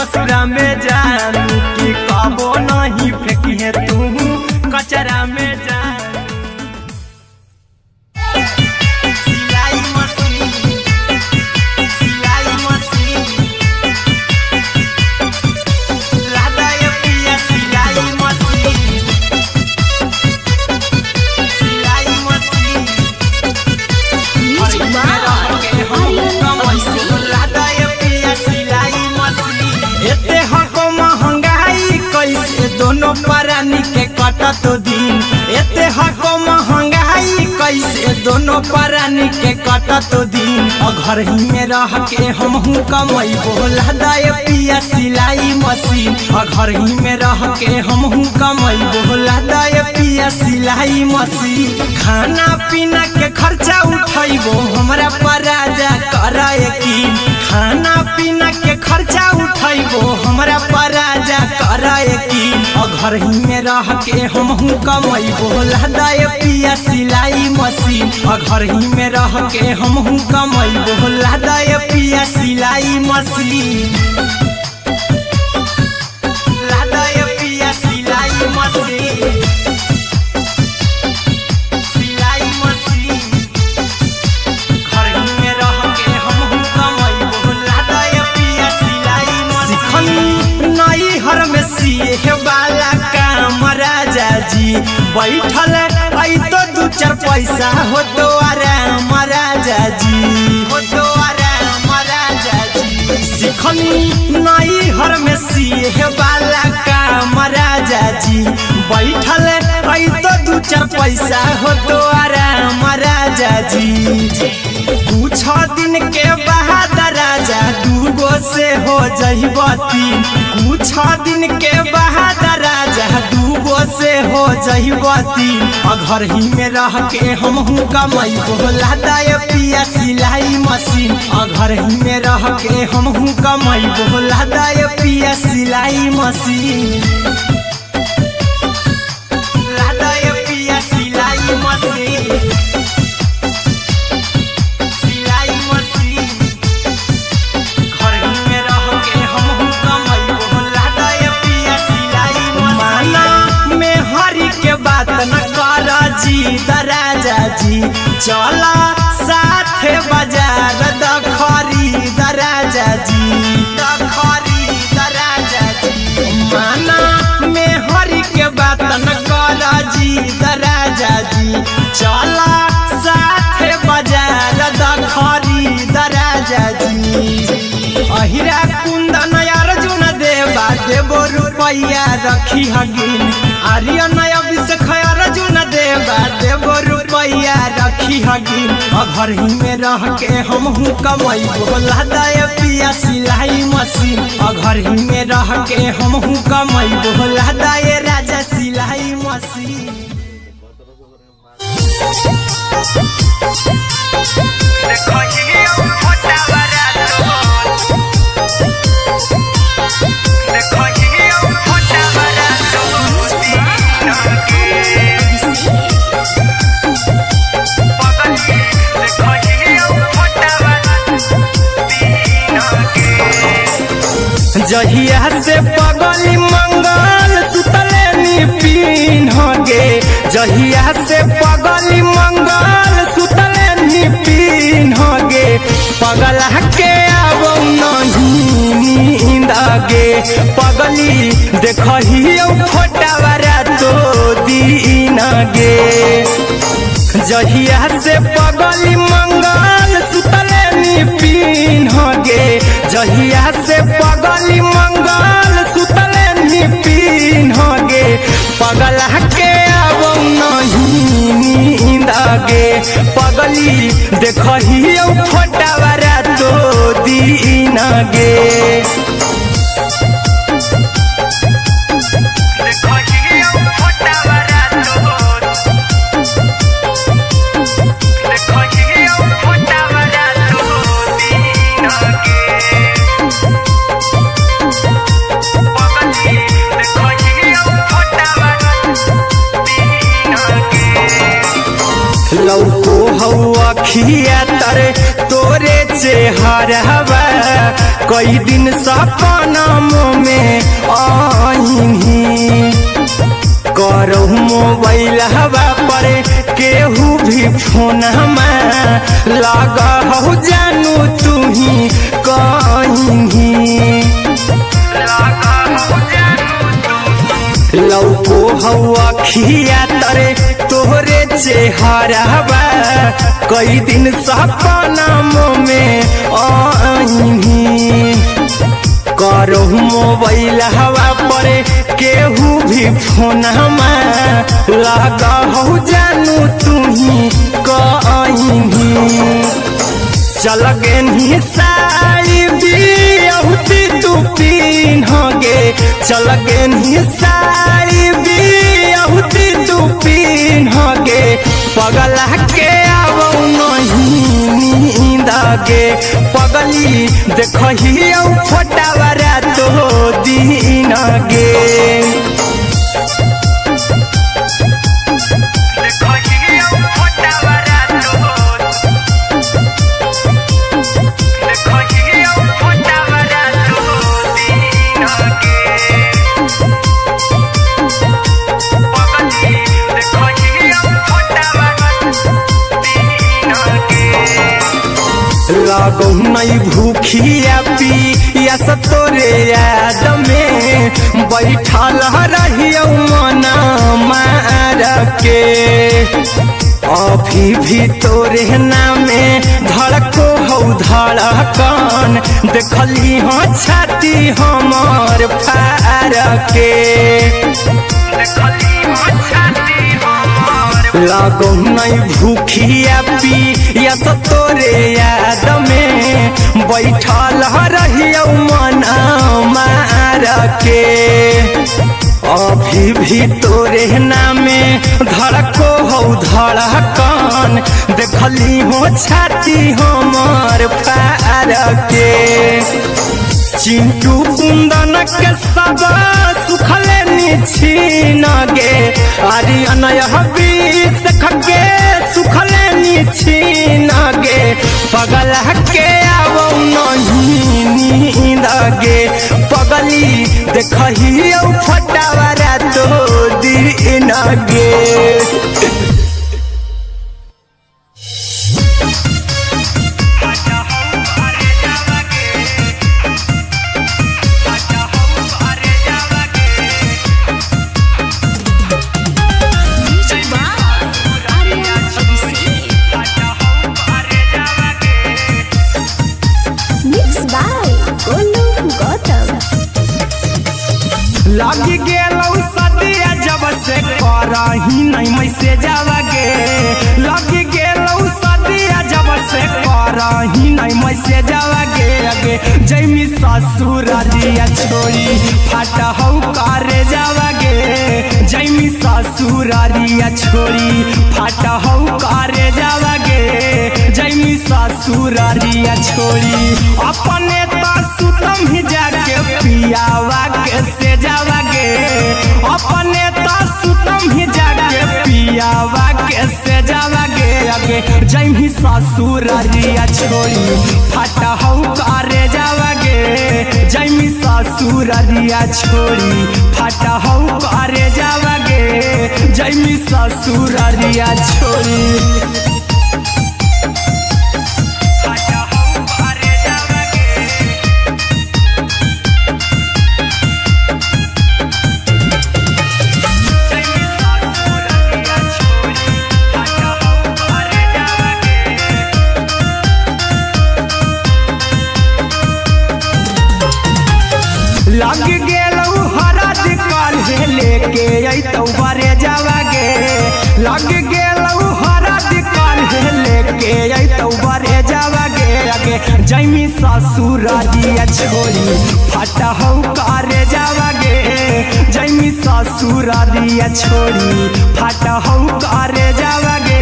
ससुरा में जानू कि कबो नहीं फेंकिए तू कचरा में जानू। दोनों परानी के कटत दिन एते हको महंगाई कैसे दोनों परानी के कटत दिन और घर ही में रह के हमहू कमैबो लदाए पिया सिलाई मशीन और घर ही में रह के हमहू कमैबो लदाए पिया सिलाई मशीन। खाना पीना के खर्चा उठैबो हमरा पर राजा कराए की खाना पीना के खर्चा उठैबो हमरा पर राजा कराए की और घर ही में रह के हमहू कमैबो लदाए पिया सिलाई मशीन और घर ही में रह के हमहू कमैबो लदाए पिया सिलाई मशीन। लदाए पिया सिलाई मशीन सिलाई मशीन घर ही में रह के हमहू कमैबो लदाए पिया सिलाई मशीन। नई हर में सिए वाला काम राजा जी बैठल आई तो दू चार पैसा हो तो आराम राजा जी हो तो आराम राजा जी। सिखनी नई हर में सिए वाला काम राजा जी बैठल आई तो दू चार पैसा हो तो आराम राजा जी। कुछ दिन के बाद राजा दूगो से हो जहिबती कुछ दिन के बाद राजा दूगो से हो जहिबती और घर ही में रह के हमहू कमैबो लदाए पिया सिलाई मशीन और घर ही में रह के हमहू कमैबो लदाए पिया सिलाई मशीन। लदाए पिया सिलाई मशीन सिलाई मशीन घर ही में रह के हमहू कमैबो लदाए पिया सिलाई मशीन। में हरी के बात न कर जी दराजा जी चला साथे बाजार द खरीद राजा जी द खरीद राजा जी। माना में हरी के बात न कर जी दराजा जी चला साथे बाजार द खरीद राजा जी। अहिरा कुंदन अर्जुन देवा देवो रुपैया रखी हगिन आर्यन अभिषेक अर्जुन देवा देवो रुपैया रखी हगिन और घर ही में रह के हमहू कमैबो लदाए पिया सिलाई मशीन और घर ही में रह के हमहू कमैबो लदाए राजा सिलाई मशीन। जहिया से पगली मंगल सुतले पीन गे जहिया से पगली मंगल सुतले पीन गे पगला के अब नहीं नींद गे पगली देखही फोटावारा तो दीन गे जहिया से पगली मंगल सुतले पीन गे जहिया से पगली मंगल सुतले पीन गे पगला के अब नहीं नींद गे पगली देखही फोटावारा तो दीन गे। लौको हौ अखिया तरे तोरे चेहरा कई दिन सपना में आईनी करहु मोबाइल हवा पर केहू भी फोन लगा हो जानू तू ही कहीं लौको हवा खिया तरे तोहरे चेहरा कई दिन सपना में आईनी करहु मोबाइल हवा पर केहू भी फोन लगा हो जानू तू ही कहीं चल गे साड़ी बियहुती तू पिन्हगे चल गे साड़ी बियहुती तू पिन्हगे पगला के आवौ नहीं नींद गे पगली देखही फोटावरा तो दिन गे लागो नहीं भूखिया पिया तोरे याद में बैठल रहियो मना मार के अभी भी तोरे नामे धड़को हो धड़कन देखली हो छाती हमर फार के लागो नहीं भूखिया पिया तोरे याद में बैठल रहियो मना मार के अभी भी तोरे नामे धड़को हो धड़कन देखली हो छाती हमर फार के चिंटू कुंदन के सब सुखले छीन गे आर्यन हबीस खगे सुखले छीन गे पगला के आवौ नहीं नींद गे पगली देखही फटावरा तो दिन गे लगी गेलौ सदिया जब से करही नहीं मैसे जावगे लगी गेलौ सदिया जब से करही नहीं मैसे जावगे अगे जैमी ससुरारिया छोड़ी फाटा हौ करे जावगे जैमी ससुरारिया छोड़ी फाटा हौ करे जावगे जैमी ससुरारिया छोड़ी अपने तो सुतम ही जाके पियावा के से जावगे अपने तो सुतम ही जाके पियावा के से जावगे अगे जैमी ससुरारिया छोड़ी फाटा हौ करे जावगे जैमी ससुरारिया छोड़ी फाटा हौ करे जावगे जैमी ससुरारिया छोड़ी लग गेलौ हरद काल्हे लेके अइतौ बरे जावगे लग गेलौ हरद काल्हे लेके अइतौ बरे जावगे अगे जैमी ससुरारिया छोड़ी फाटा हौ करे जावगे जैमी ससुरारिया छोड़ी फाटा हौ करे जावगे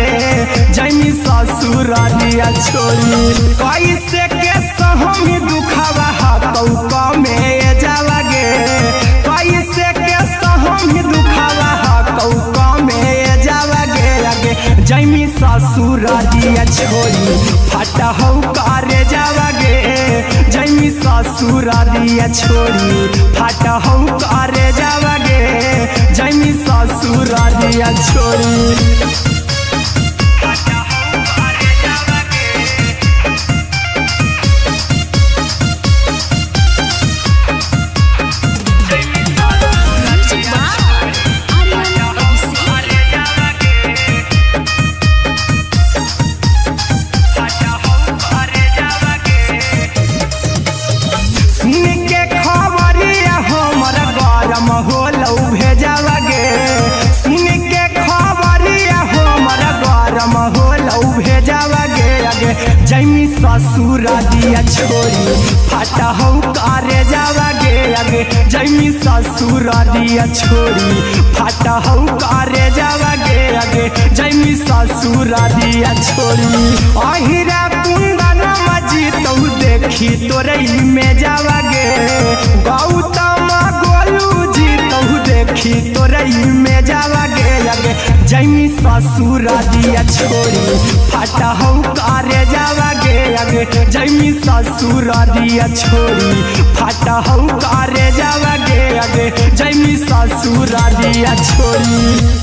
जैमी ससुरारिया छोड़ी कैसे के सहमी दुखवा हतौ कमे जावगे कैसे के सहमी दुखवा हतौ कमे जावगे अगे जैमी ससुरारिया छोड़ी फाटा हौ करे जावगे जैमी जैमी ससुरारिया छोड़ी फाटा हम करे जावगे जैमी ससुरारिया छोड़ी जैमी ससुरारिया छोड़ी फाटा हम करे जावगे आगे जैमी ससुरारिया छोड़ी फाटा हम करे जावगे आगे जैमी ससुरारिया छोड़ी अहिरा कुंदन मजी तो देखी तोरई में जावगे गौतम गोलू जी तो देखी तोरई में जावगे आगे जैमी ससुरारिया छोड़ी फाटा हम करे जावगे आगे जैमी ससुरारिया छोड़ी फाटा हम करे जावगे आगे जैमी ससुरारिया छोड़ी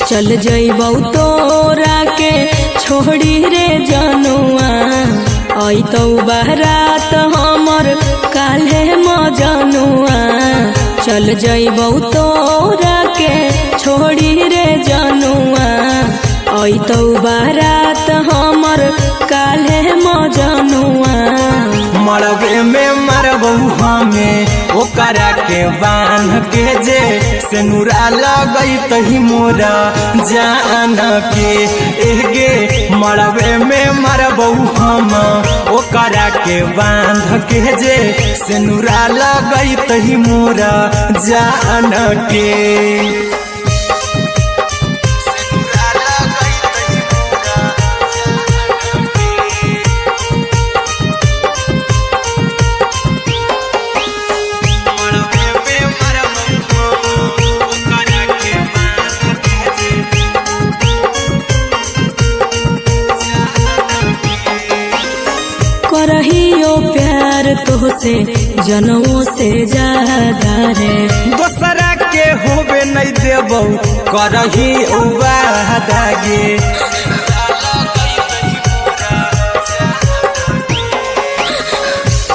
चल जइबौ तोरा के छोड़ी रे जनुआ अइतौ बारात हमर काल्हे मजनुआ चल जइबौ तोरा के छोड़ी रे जनुआ अइतौ बारात हमर काल्हे मजनुआ मरबे में मरबू हमें ओकरा के बांध के जे सेनुरा लगई तही मोरा जान के एगे मरबे में मरबू हम ओकरा के बांध के जे सेनुरा लगई तही मोरा जान के करहियो प्यार तोहसे जनों से ज्यादा रे दोसरा के होबे नहीं देबौ करही वादागे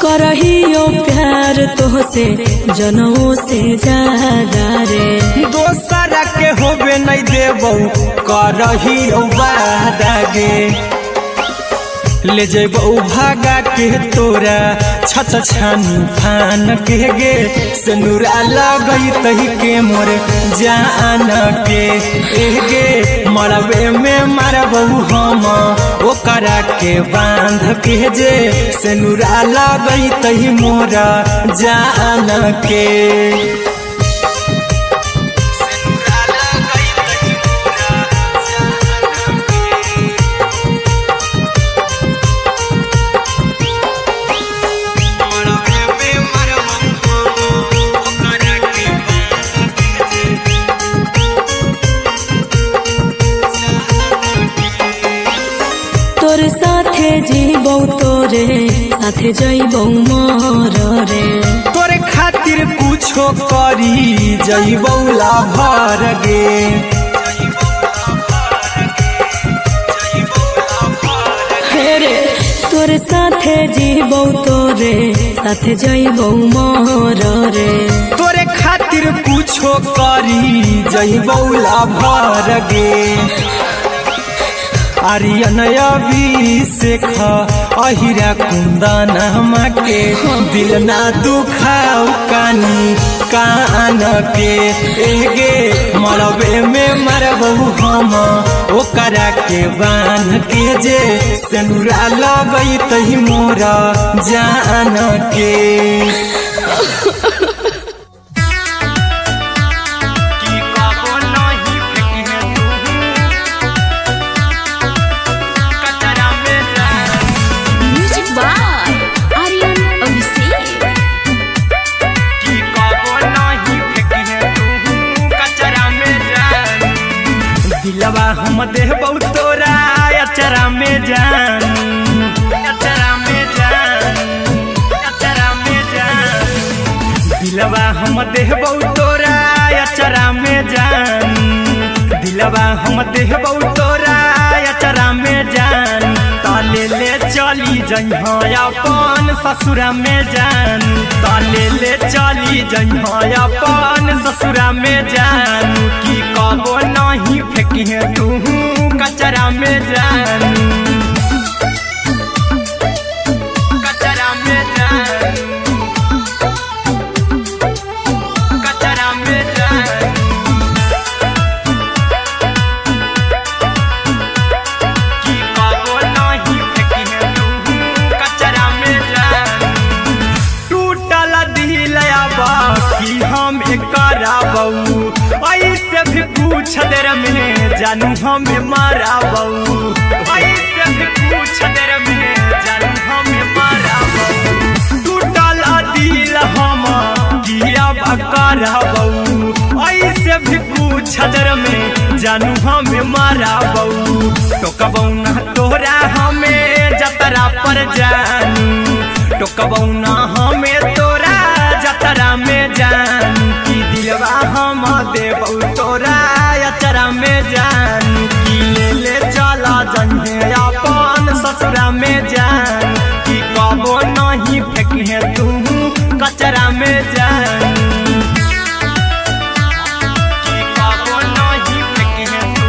करहियो प्यार तोहसे जनों से ज्यादा रे दोसरा के होबे नहीं देबौ करही वादागे ले जेबौ भागा के तोरा छत छानी फान के गे सेनुरा लगई तही के मोर जान के एगे मरबे में मरबौ हम ओकरा के बांध के जे सेनुरा लगई तही मोरा जान के तोर साथे जीबौ तोरे साथे जइबौ मोर रे तोरे खातिर कुछो करी जइबौ लाभर गे रे तोर साथे जीबौ तोरे साथे जइबौ मोर रे तोरे खातिर कुछो करी जइबौ लाभर गे आर्यन अभिषेक अहिरा कुंदन के दिल ना दुखाओ कानी कान के एगे मरबे में मरबौ हम ओकरा के बांध के जे सेनुरा लगई तही मोरा जान के हम देबौ तोरा अचरा में जान, अचरा में जान, अचरा में जान। दिलवा हम देबौ तोरा अचरा में जान, दिलवा हम देबौ तोरा अचरा में जान। ताले ले चली जइहा अपन ससुरा में जान, ताले ले चली जइहा अपन ससुरा में जान। की कबो नहीं फेंकिहे तू कचरा में जान, कचरा में जान, कचरा में जान। की कबो नहीं फेंकिहे तू कचरा में जान। टूटल दिल कि हम कराबू, ऐसे भी पूछ देर में जानू हमें माराबू, ऐसे भी पूछ देर में जानू हमें माराबू। टूटल दिल हम कियाब कराबू, ऐसे भी पूछ देर में जानू हमें माराबू। टोकबौ ना तोरा हमें जतरा पर जानू, टोकबौ ना हमें तोरा जतरा में जानू। की दिलवा हम देबौ तोरा अचरा में जानू। की ले ले चला जइहे अपन ससुरा में जान, की कबो नहीं फेंकिहे तू कचरा में जानू। की कबो नहीं फेंकिहे तू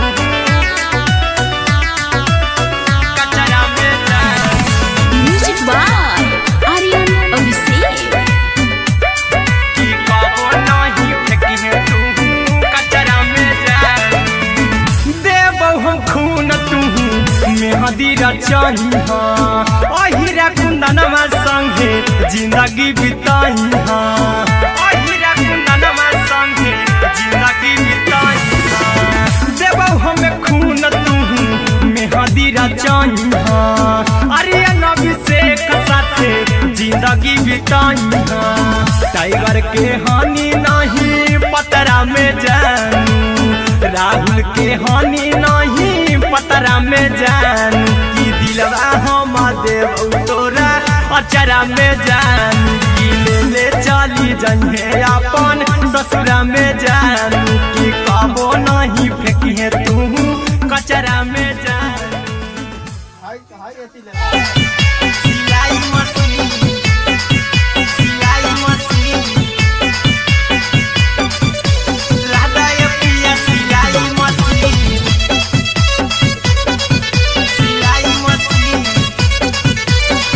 कचरा में जानू। Music by Aryan Abhishek. की कबो नहीं फेंकिहे तू कचरा में जान। देबौ हम खून तू मेहदी रचहिहा, अहिरा कुंदनमा संगे जिंदगी बिताइहा, अहिरा कुंदनमा संगे जिंदगी बिताइहा। देबौ हमें खून तू मेहदी रचहिहा, आर्यन अभिषेक साथे जिंदगी बिताइहा। टाइगर के हानि नहीं पतरा में जानू, राहुल के हानि नहीं पतरा में जानू। की दिलवा हम देबौ तोरा अचरा में जानू। की ले ले चली जइहे अपन ससुरा में जानू। की कबो नहीं फेंकिहे तू कचरा में जानू। सिलाई मशीन, सिलाई मशीन, लादा ये पिया सिलाई मशीन, सिलाई machine.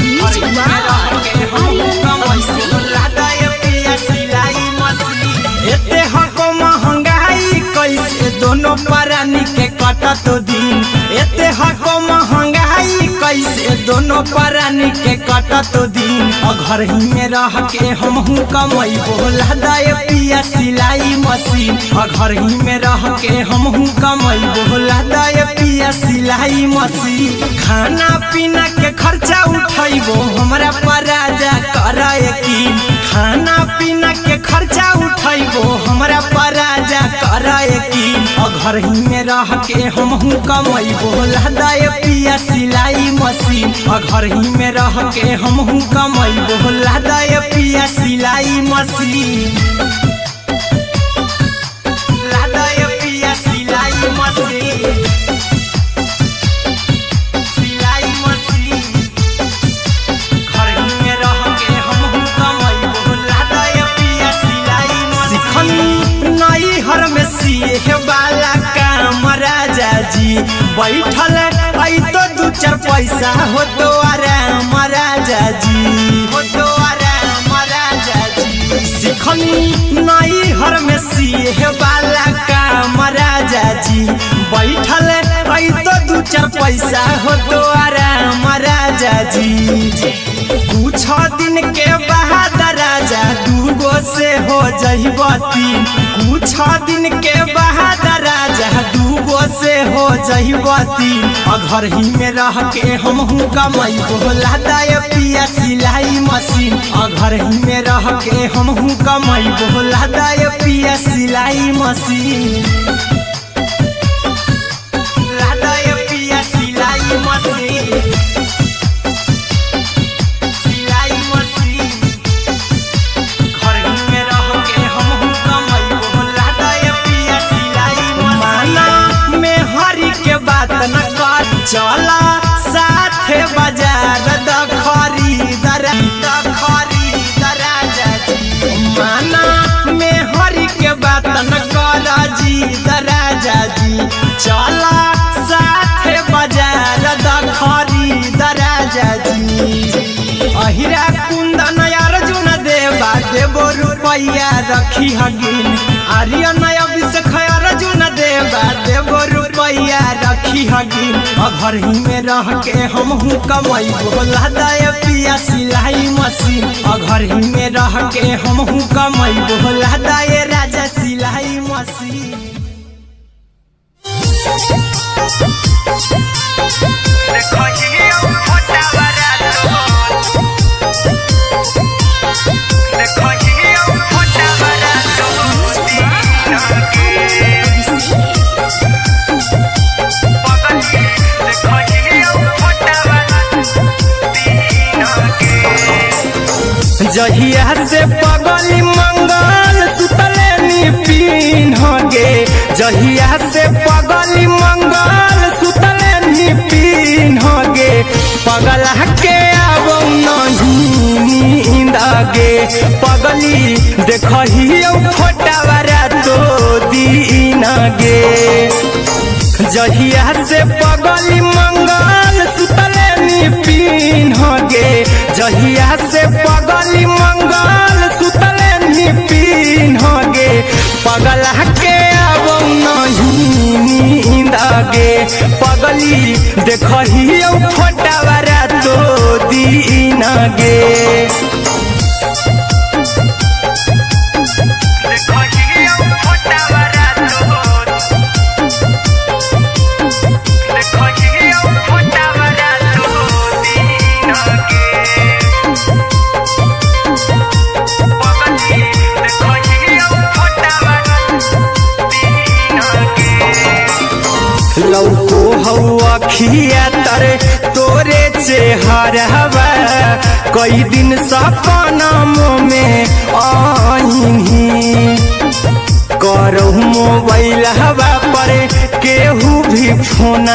Music by Aryan Abhishek. लादा ये पिया सिलाई मशीन। एते हको महंगाई कैसे दोनों परानी के कटत दिन, एते हको महंगाई कैसे दोनों परानी के कटत दिन। घर ही में रह के हमहू कमैबो लादा ये पिया सिलाई मशीन, घर ही में रह के हमहू कमैबो लादा ये पिया सिलाई मशीन। खाना पीना के खर्चा उठैबो हमरा पर राजा करा यकीन, खाना पीना के खर्चा उठैबो हमरा पर राजा करा यकीन। घर ही में रह के हमहू कमैबो लादा ये पिया सिलाई मशीन, घर ही में रह के हमहू कमैबो लादा ये पिया सिलाई मशीन, लादा ये पिया सिलाई मशीन, सिलाई मशीन। घर ही में रह के हमहू कमैबो लादा ये पिया सिलाई मशीन। सिखनी नई हर में सिए वाला काम राजा जी, बैठल आई तो दू चार पैसा हो तो आराम राजा जी, हो तो आराम राजा जी। सिखनी नई हर में सिए वाला काम राजा जी, बैठल आई तो दू चार पैसा हो तो आराम राजा जी। कुछ दिन के बाद राजा दूगो से हो जइबो तीन, कुछ दिन के बाद राजा दूगो से हो जइबो तीन। घर ही में रह के हमहू कमैबो लादा ये पिया सिलाई मशीन, घर ही में रह के हमहू कमैबो लादा ये पिया सिलाई मशीन। चला साथे बाजार द खरीदर राजा जी माना में हरि के बात न कर जी राजा जी चला साथे बाजार द खरीदर राजा जी अहिरा कुंदन अर्जुन देवा देवो रुपया रखी हगिन आर्यन अभिषेक अर्जुन देवा देवो रुपया रखी हगिन घर ही में रह के हमहू कमाई बोला दे पिया सिलाई मशीन घर ही में रह के हमहू कमाई बोला दे राजा सिलाई मशीन जहिया से पगली मंगल सुतले निपिन गे जहिया से पगली मंगल सुतले निपिन गे पगला के आवो नहीं नींद गे पगली देखही फोटावारा तो दीन गे जहिया से पगली मंगल सुतले निपिन गे जहिया से पगली मंगल सुतले निपिन गे पगला के आवो नहीं नींद गे पगली देखही फोटावारा तो दीन गे लौको हवा खिया तरे तोरे चेहरवा कई दिन सपनम में आईनी करहु मोबाइल हवा पर केहू भी फोन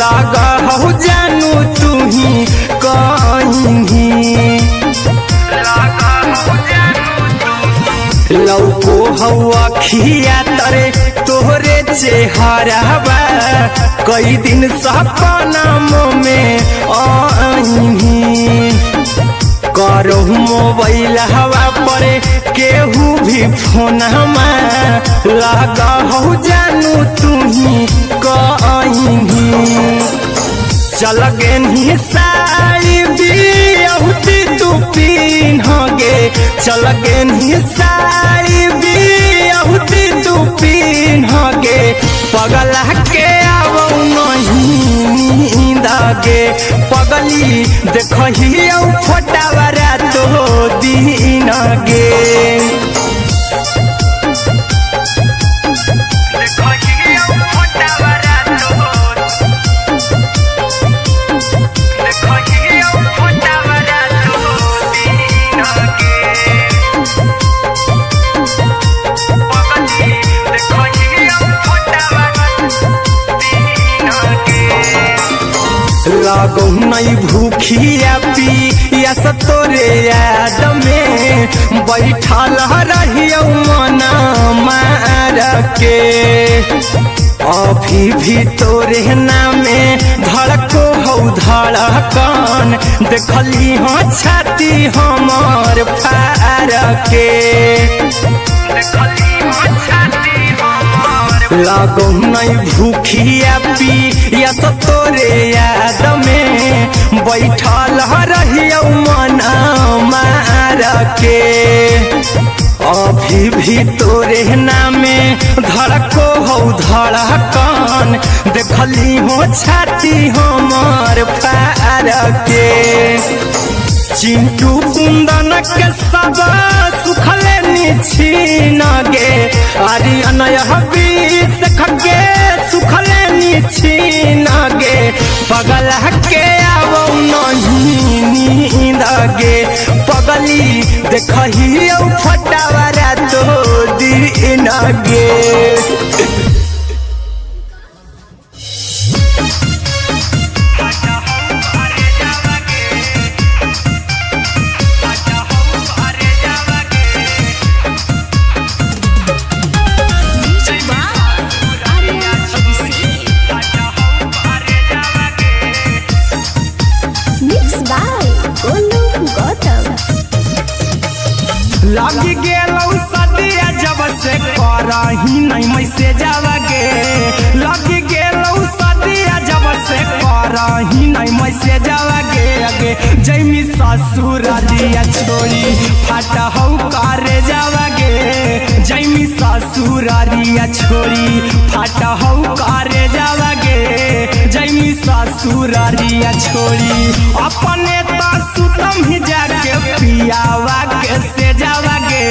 लगा हो जानू तू ही कहीं लौको हवा खिया तरे तोहरे चेहरवा कई दिन सपनम में आईनी करहु मोबाइल हवा पर केहू भी फोन लगा हो जानू तू ही कहीं चल गे साड़ी बिहुती तू पीन गे चल गे साड़ी बिहुती तू पीन गे पगला के आवो नहीं नींद गे पगली देखही फोटावारा तो दीन गे लागो नहीं भूखिया पिया तोरे याद में बैठल रहियो मना मार के अभी भी तोरे नामे धड़को हो धड़कन देखली हाँ छाती हमार फार के लागो नहीं भूखिया पिया तोरे याद में बैठल रहियो मना मार के अभी भी तोरे नामे धड़को हो धड़कन देखली हो छाती हमार फार के चिंटू कुंदन के सब सुखले निछीन गे आर्यन अभिषेक के सुखले निछीन गे पगला के आवो नहीं नींद गे पगली देखही फटावारा तो दीन गे लग गेलौ सदिया जब से करही नहीं मैसेजवा गे लग गेलौ सदिया जब से करही नहीं मैसेजवा गे अगे जैमी ससुरारिया छोड़ी फाटा हौ करे जावा गे जैमी ससुरारिया छोड़ी फाटा हौ करे जावा गे जैमी ससुरारिया छोड़ी अपने तो सुतम ही जाके पियावा के से जावा गे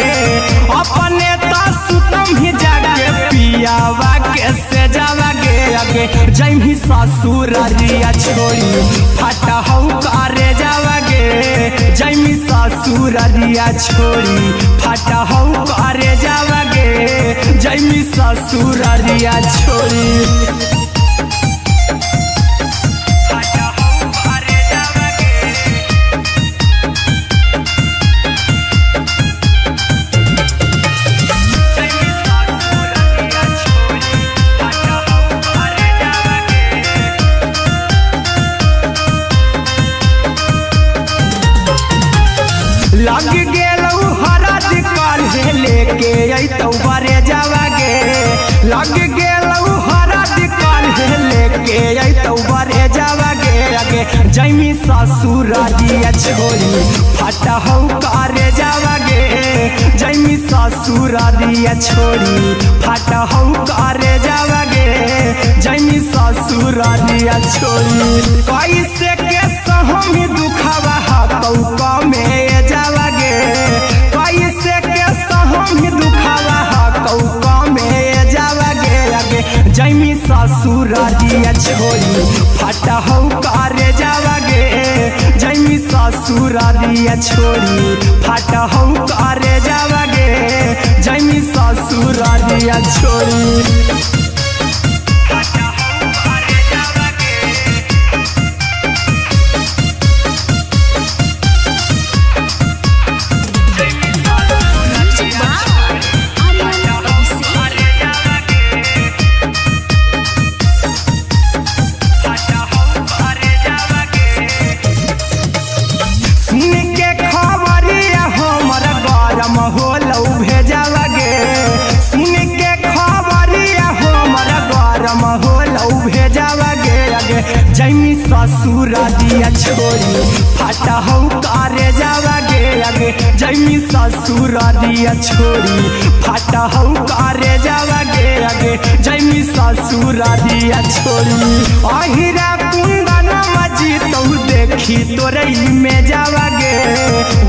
अपने तो सुतम ही जाके पियावा के से जावा गे अगे जैमी ससुरारिया छोड़ी फाटा हौ करे जावा गे जैमी ससुरारिया छोड़ी फाटा हौ करे जावा गे जैमी ससुरारिया छोड़ी लग गेलौ हरद काल्हे लेके अइतौ बरे जावा गे लग गेलौ हरद काल्हे लेके अइतौ बरे जावा गे अगे जैमी ससुरारिया छोड़ी फाटा हौ करे जावा गे जैमी ससुरारिया छोड़ी फाटा हौ करे जावा गे जैमी ससुरारिया छोड़ी कैसे के सहम दुखवा हतौ कमे जावा गे कैसे के सहम दुखवा हतौ कमे जावा गे अगे जैमी ससुरारिया छोड़ी फाटा हौ करे जावा गे जैमी ससुरारिया छोड़ी फाटा हौ करे जावा गे जैमी ससुरारिया छोड़ी जैमी ससुरारिया छोड़ी फाटा हौ करे जावा गे अगे जैमी ससुरारिया छोड़ी फाटा हौ करे जावा गे अगे जैमी ससुरारिया छोड़ी अहिरा कुंदन मजी तो देखी तोरई में जावा गे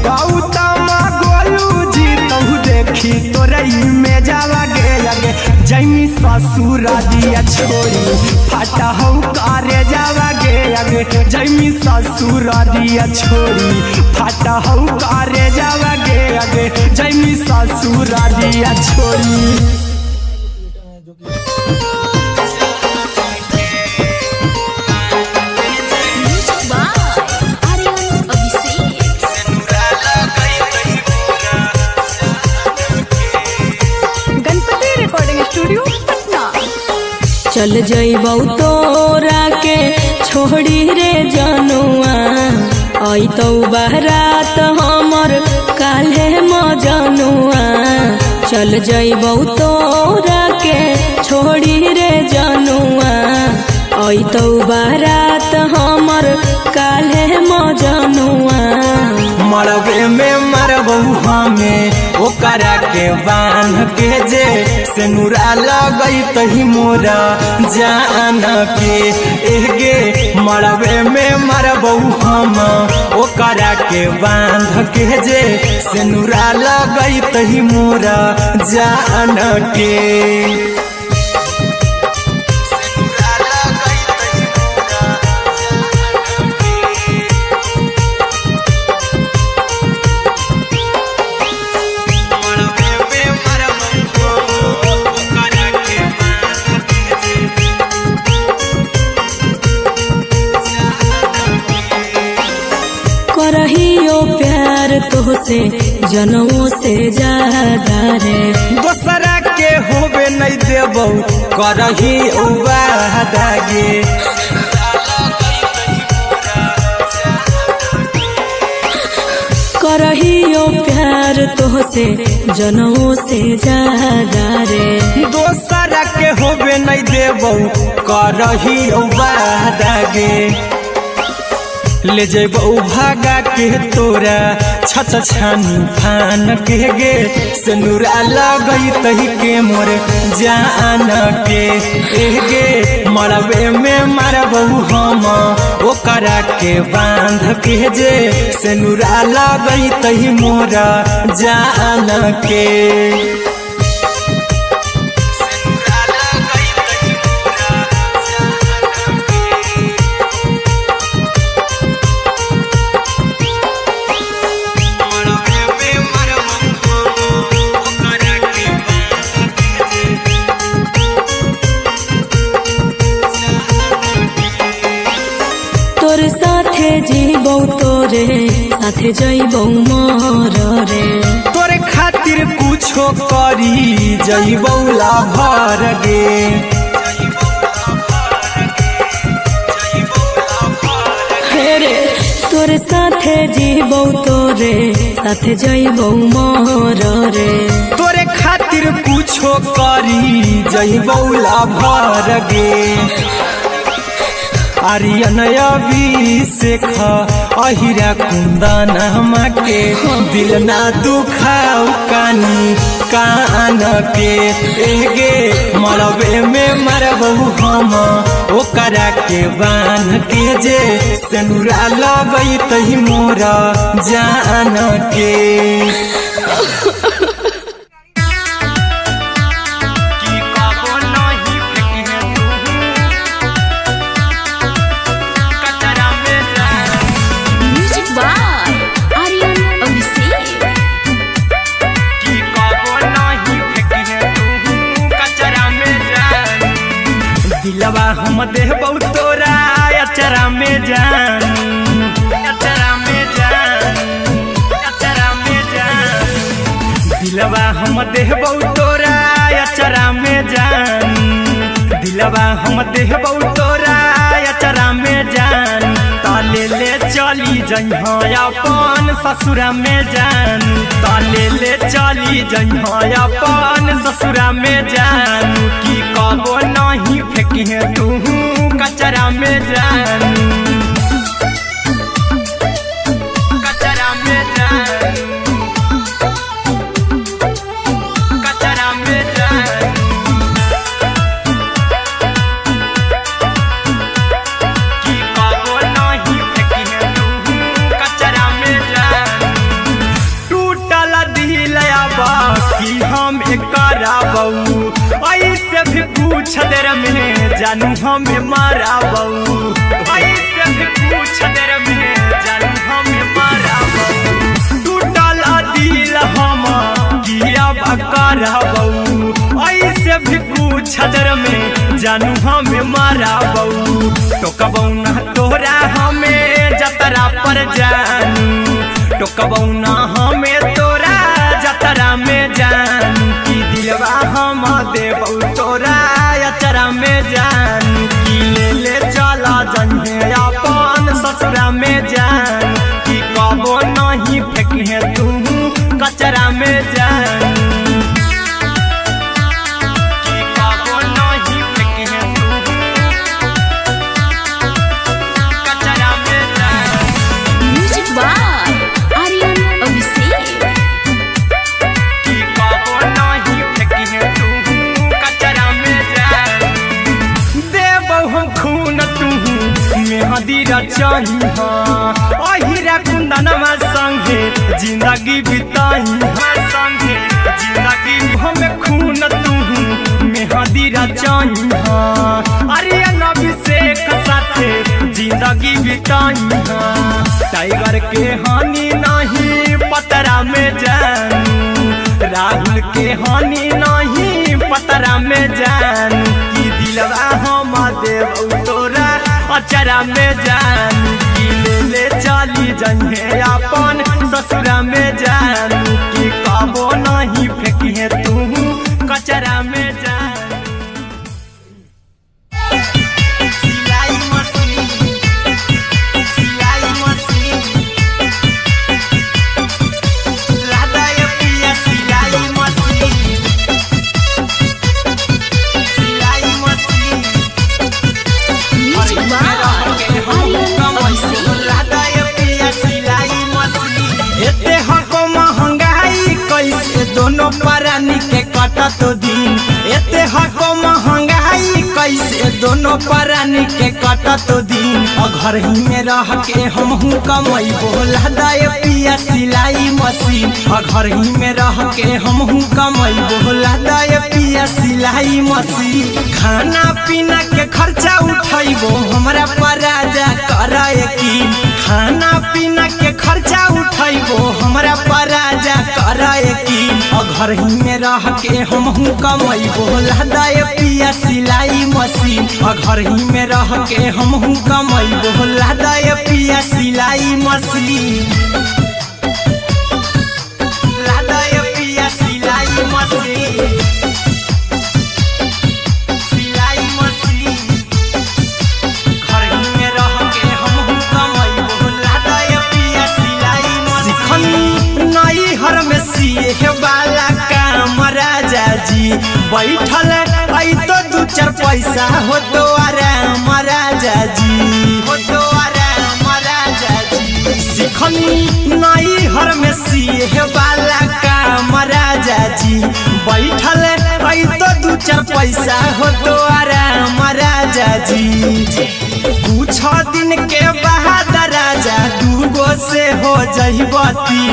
गौतम गोलू जी तो देखी तोरई में जावा गे अगे जैमी ससुरारिया छोड़ी फाटा हौ करे जावा गे अगे जैमी ससुरारिया छोड़ी फाटा हौ करे जावा गे अगे जैमी ससुरारिया छोड़ी चल जइबौ तोरा के छोड़ी रे जनुआ अइतौ बारात हमर काल्हे मजनुआ चल जइबौ तोरा के छोड़ी रे जनुआ अइतौ बारात हमर काल्हे मजनुआ मरबे में मरबौ हमें ओकरा के बांध के जे सेनुरा लगई तही मोरा जान के एगे मरबे में मरबौ हम ओकरा के बांध के जे सेनुरा लगई तही मोरा जान के करहियो प्यार तोहसे जनमों से ज्यादा रे दोसरा के होबे नहीं देबौ करही वादा गे करहियो प्यार प्यार तोहसे जनमों से ज्यादा रे। दोसरा के होबे नहीं देबो करही वादा ले जेबो भागा के तोरा छत छानी फान के गे सिनुरा लगई तही के मोर जान के गे मरबे में मारबो हम ओकरा के बांध के जे सिनुरा लगई तही मोर जान के। तोर साथे जीबो तोरे साथे जइबो मोर रे। तोरे खातिर कुछो करी जइबो लाभर गे रे। तोर साथे जीबो तोरे साथे जइबो मोर रे। तोरे खातिर कुछो करी जइबो लाभर गे आर्यन अभिषेक अहिरा कुंदन के दिल ना दुखाऊ कानी कान के गे मरबे में मरबो हम ओकरा के बांध के जे सिनुरा लगई तही मोर जान के। दिलवा हम देबो तोरा अचरा में जान अचरा में जान अचरा में जान दिलवा हम देबो तोरा अचरा में जान दिलवा हम देबो तोरा अचरा में जान ताले ले चली जइहा अपन ससुरा में जान ताले ले चली जइहा अपन ससुरा में जान की कबो नहीं फेंकी तू कचरा में जान कचरा में जान कचरा में जान की कबो नहीं फेंकी तू कचरा में जान टूटल दिल बाकी हम कराबू ऐसे भी पूछ देर में जानू हमें माराबू ऐसे भी पूछ देर में जानू हमें माराबू टूटल दिल हम किया कराबू ऐसे भी पूछ देर में जानू हमें माराबू टोकबौ ना तोरा हमें जतरा पर जानू टोकबौ ना हमें तोरा जतरा में जानू की दिलवा हम देबौ तोरा अचरा में जानू की ले चला जन्हे अपन ससुरा में जान की कबो नहीं फेंकी तू कचरा में जानू की कबो नहीं फेंकी तू कचरा में जान। Music by Aryan Abhishek. की कबो नहीं फेंकी तू कचरा में जान देबौ हम खून तू मेहंदी रचाही अहिरा कुंदनमा संगे जिंदगी बिताई संगे जिंदगी हमें खून तू मेहंदी रचाही आर्यन अभिषेक साथे जिंदगी बिताई टाइगर के हानि नहीं पतरा में जानू राहुल के हानि नहीं पतरा में जानू की दिलवा हम देबौ तोरा अचरा में जानू की ले चली जइहे अपन ससुरा में जानू की कबो नहीं फेंकी तू कचरा में जानू। सिलाई मशीन लादा कटत दिन एते हको महंगाई कैसे दोनों प्राणी के कटत दिन घर ही में रह के हमहू कमैबो लदाय पिया सिलाई मशीन घर ही में रह के हमहू कमैबो लदाय पिया सिलाई मशीन खाना पीना के खर्चा उठैबो हमरा पर राजा करे यकीन खाना पीना के खर्चा उठैबो हमरा पर राजा करे यकीन घर ही में रह के हमहू कमैबो लदाय पिया सिलाई मशीन घर ही में रह के हमहू कमैबो लदाय पिया सिलाई मशीन लदाय पिया सिलाई मशीन सिलाई मशीन घर ही में रह के हमहू कमैबो लदाय पिया सिलाई मशीन नई हर में सिए वाला काम राजा जी बैठल आई तो दू चार पैसा हो तो आराम राजा जी हो तो आराम राजा जी सिखनी नई हर में सिए वाला काम राजा जी बैठल आई तो दू चार पैसा हो तो आराम राजा जी कुछ दिन के बाद राजा दूगो से हो जहिबती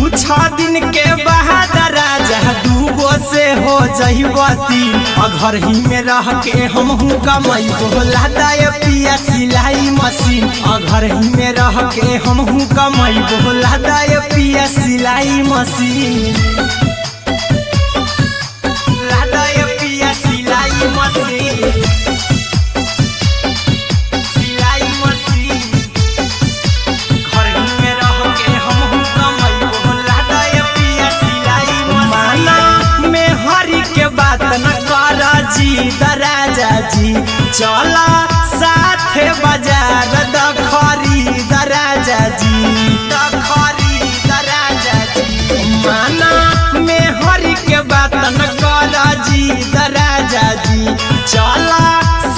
कुछ दिन के बाद राजा दूगो से हो जहिबती घर ही में रह के हमहू कमैबो लदाय पिया सिलाई मशीन घर ही में रह के हमहू कमैबो लदाय पिया सिलाई मशीन लदाय पिया सिलाई मशीन सिलाई मशीन घर ही में रह के हमहू कमैबो लदाय पिया सिलाई मशीन में हरी के बात न कर जी दराजा जी चला साथे बाजार द खरीद राजा जी द खरीद राजा जी माना में हरी के बात न कर जी दराजा जी चला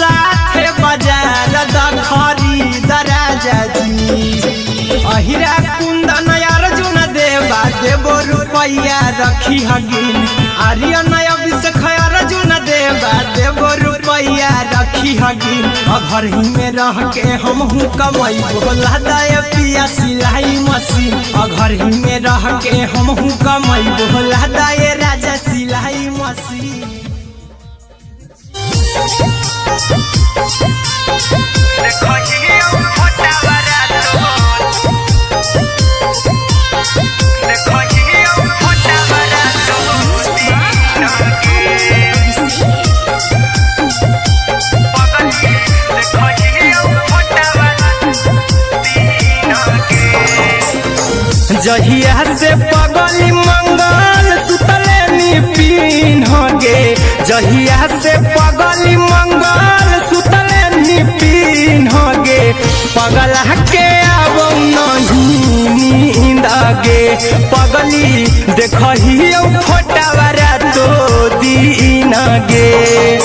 साथे बाजार द खरीद राजा जी अहिरा कुंदन अर्जुन देवा देबो रुपैया रखी हगिन आर्यन अभिषेक अर्जुन देवा देबो रुपैया रखी हगिन घर ही में रह के हमहू कमैबो लदाय पिया सिलाई मशीन घर ही में रह के हमहू कमैबो लदाय राजा सिलाई मशीन जहिया से पगली मंगल सुतले निपिन गे जहिया से पगली मंगल सुतले निपिन गे पगला के आबो नहीं नींद गे पगली देखहियो फोटावा तो दीन गे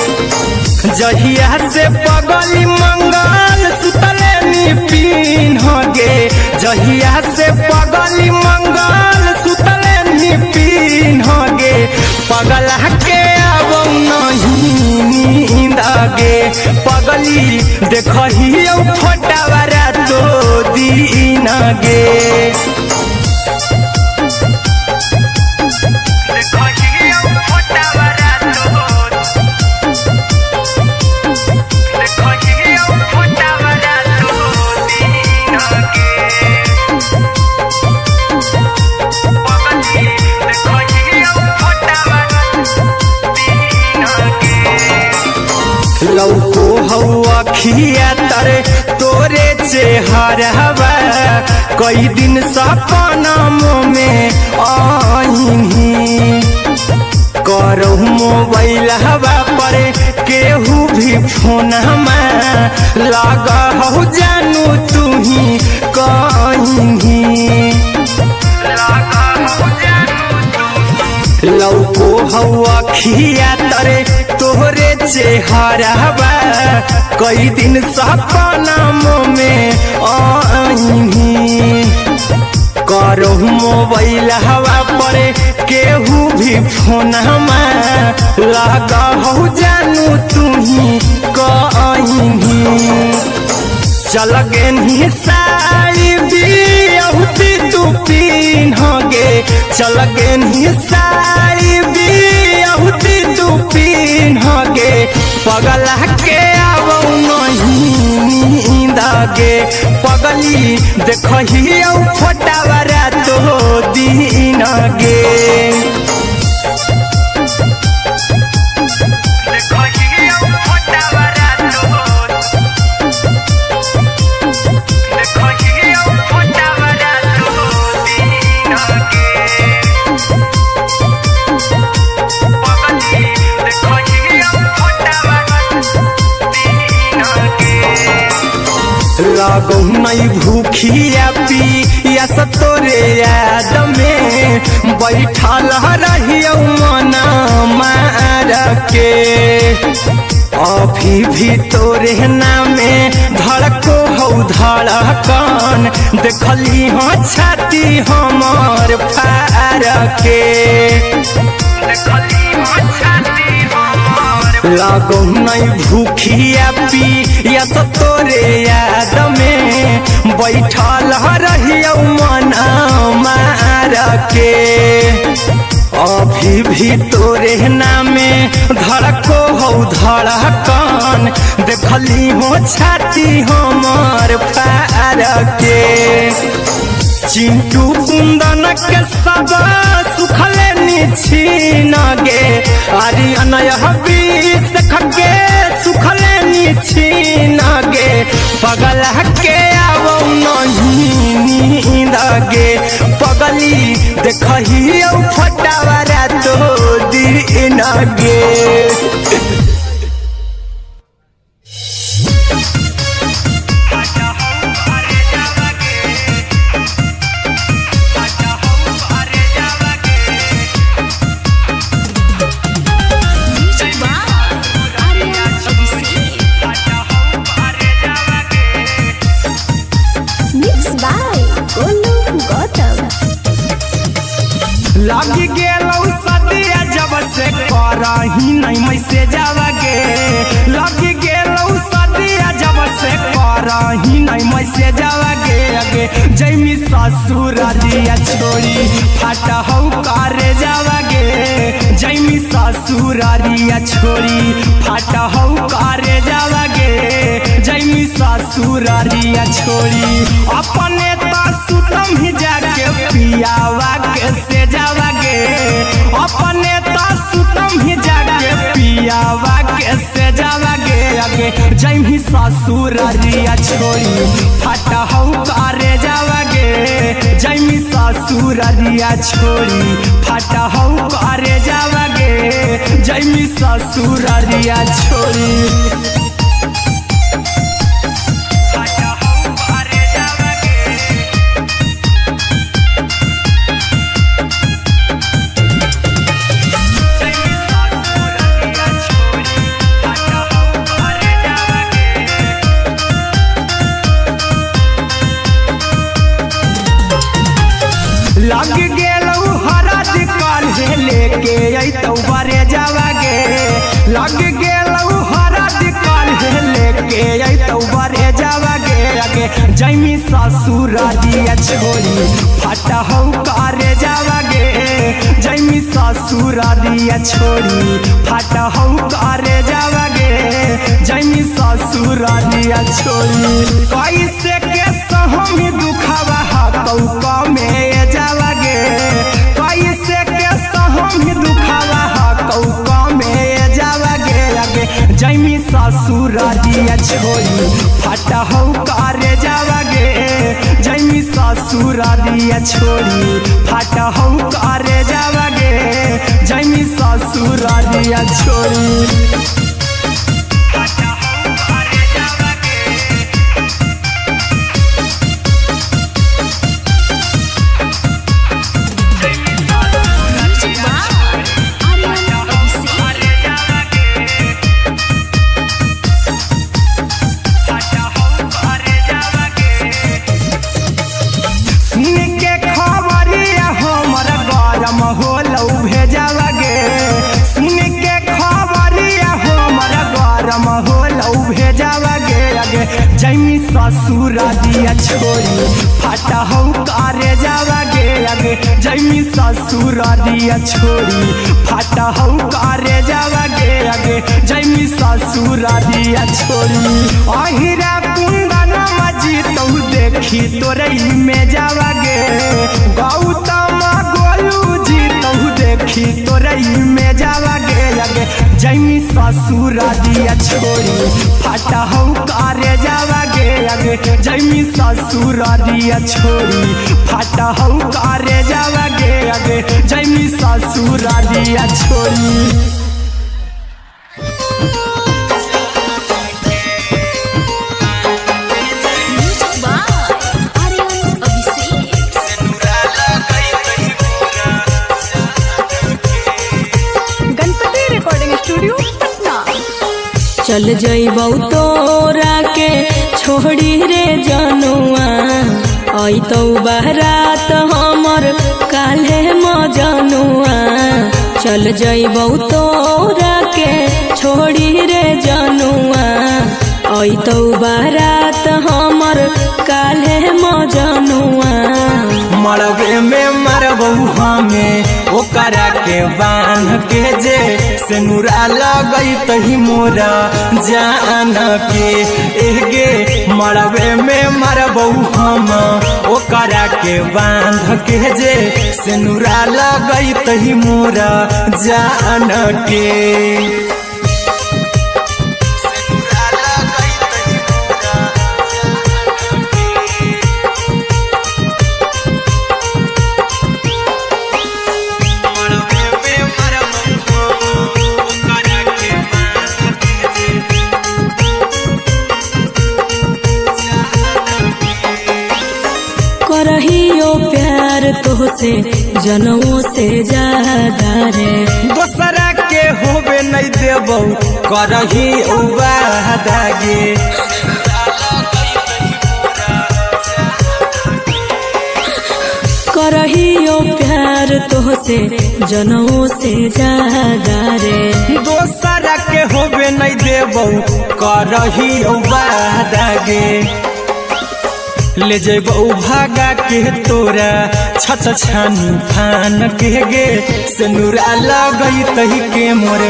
जहिया से पगली मंगल सुतले निपिन गे जहिया से पगली मंगल सुतले निपिन गे पगला के आबो नहीं नींद गे पगली देखहियो फोटावा तो दीन गे लौको हवा खिया तरे तोरे चेहरवा कई दिन सपना में आईनी करो मोबाइल हवा पर केहू भी फोन में लगा हो जानू तू ही कहीं लौको हवा खिया तरे तोहरे चेहरवा कई दिन सपना में आईनी करो मोबाइल हवा पर केहू भी फोन लगा हो जानू तुम्ही कहीं चल गे साड़ी बियहुती तू पिन्हगे चल गे साड़ी बियहुती तू पिन्हगे पगला के आबो नहीं नींद गे पगली देखही फोटावरा तो दिन गे लागो नहीं भूखिया पिया तोरे याद में बैठल रहियो मना मार के अभी भी तोरे नामे धड़को हो धड़कन देखली हाँ छाती हमर फार के लागो नहीं भूखिया पिया तोरे याद में बैठल रहियो मना मार के अभी भी तोरे नामे धड़को हो धड़कन देखली हो छाती हमर फार के चिंटू कुंदन के सब सुखले छीन गे अरे अनय बीस खगे सुखले छीन गे पगल के आवो नहीं नींद गे पगली देखही फटावरा तो दिन गे लगी गेलौ सदिया जब से करही नहीं मैसेज आवागे लगी गेलौ सदिया जब से करही नहीं मैसेज आवागे आगे जैमी ससुरालिया छोड़ी फाटा हो करे जावागे जैमी ससुरालिया छोड़ी फाटा हो करे जावागे जैमी ससुरालिया छोड़ी अपने सुतम ही जाके पियावा के से जावागे अपने सुतम ही जाके पियावा के से जावागे आगे जैमी ससुरालिया छोड़ी फाटा हो करे जावागे जैमी ससुरालिया छोड़ी फाटा हो करे जावागे जैमी ससुरालिया छोड़ी लग गेलौ हरद काल्हे लेके अइतौ बरे जावागे लग गेलौ हरद काल्हे लेके अइतौ बरे जावागे आगे जैमी ससुरालिया छोड़ी फाटा हो करे जावागे जैमी ससुरालिया छोड़ी फाटा हो करे जावागे जैमी ससुरालिया छोड़ी कैसे के सहम दुखवा हकौ में जावागे कैसे के सहम दुखवा हकौ में जावागे आगे जैमी ससुरालिया छोड़ी फाटा हो करे जावागे जैमी ससुरालिया छोड़ी फाटा हो करे जावागे जैमी ससुरालिया छोड़ी जैमी ससुर दिया छोड़ी फाटा हो करे जावा गे आगे जैमी ससुर दिया छोड़ी फाटा हो करे जावा गे आगे जैमी ससुर दिया छोड़ी अहिरा कुंदन मजी तो देखी तोरई में जावा गे गौतम गोलू जी तो देखी तोरई में जावा गे आगे जैमी ससुर दिया छोड़ी फाटा हो करे जावा गे आगे जैमी ससुर दिया छोड़ी फाटा हो करे जावा गे आगे जैमी ससुर दिया छोड़ी चल जइबौ तोरा के छोड़ी रे जनुआ अइतौ बारात हमर काल्हे मजनुआ चल जइबौ तोरा के छोड़ी रे जनुआ अइतौ बारात हमर काल्हे मजनुआ मरबे में मरबौ हमें ओकरा के बांध के जे सेनुरा लगई तही मोरा जान के एगे मरबे में मरबौ हम ओकरा के बांध के जे सेनुरा लगई तही मोरा जान के करहियो प्यार तोहसे जनमों से ज्यादा रे दोसरा के होबे नहीं देबौ करही वादा गे करहियो प्यार तोहसे जनमों से ज्यादा रे दोसरा के होबे नहीं देबौ करही वादा गे ले जेबौ भागा के तोरा छछ छानी फान के गे सेनुरा लगई तही के मोर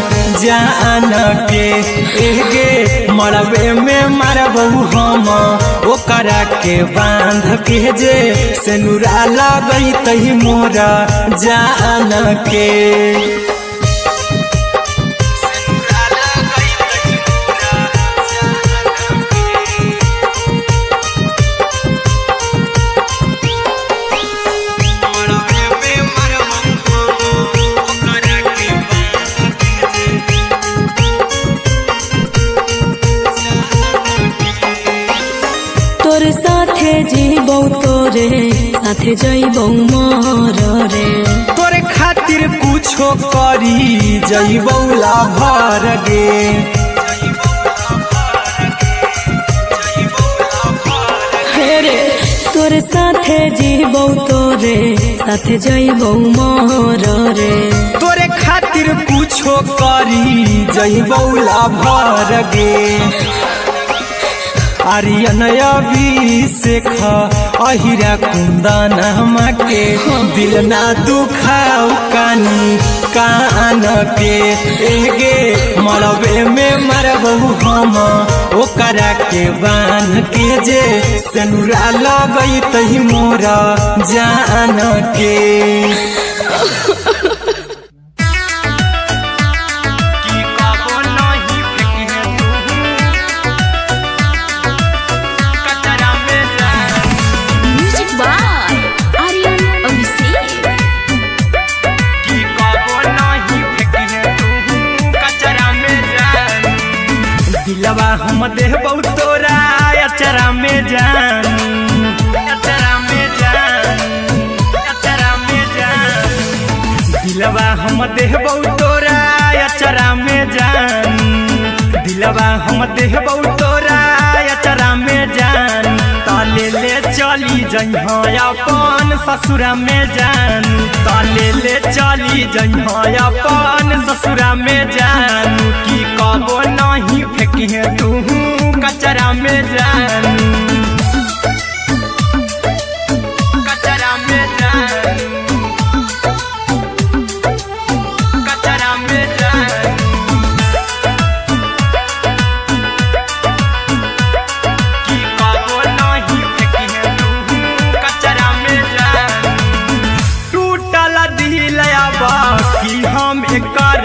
जान के एगे मरबे में मरबौ हम ओकरा के बांध के जे सेनुरा लगई तही मोरा जान के तोरे साथे जीबौ तोरे साथे जइबौ मर रे तोरे खातिर कुछो करी जइबौ लाभर गे हेरे तोरे साथे जीबौ तोरे साथे जइबौ मर रे तोरे खातिर कुछो करी जइबौ लाभर गे आर्यन अभिषेक अहिरा कुंदन के दिल ना दुखाऊ कानी कान के एगे मरबे में मरबौ हम ओकरा के बांध के जे सेनुरा लगई तही मोरा जान के दिलवा हम देबौ तोरा अचरा में जान अचरा में जान अचरा में जान दिलवा हम देबौ तोरा अचरा में जान दिलवा हम देबौ तोरा अचरा में जान ताले ले चली जइहा अपन ससुरा में जान ताले ले चली जइहा अपन ससुरा में जान की कबो नहीं फेंकी है तू कचरा में जान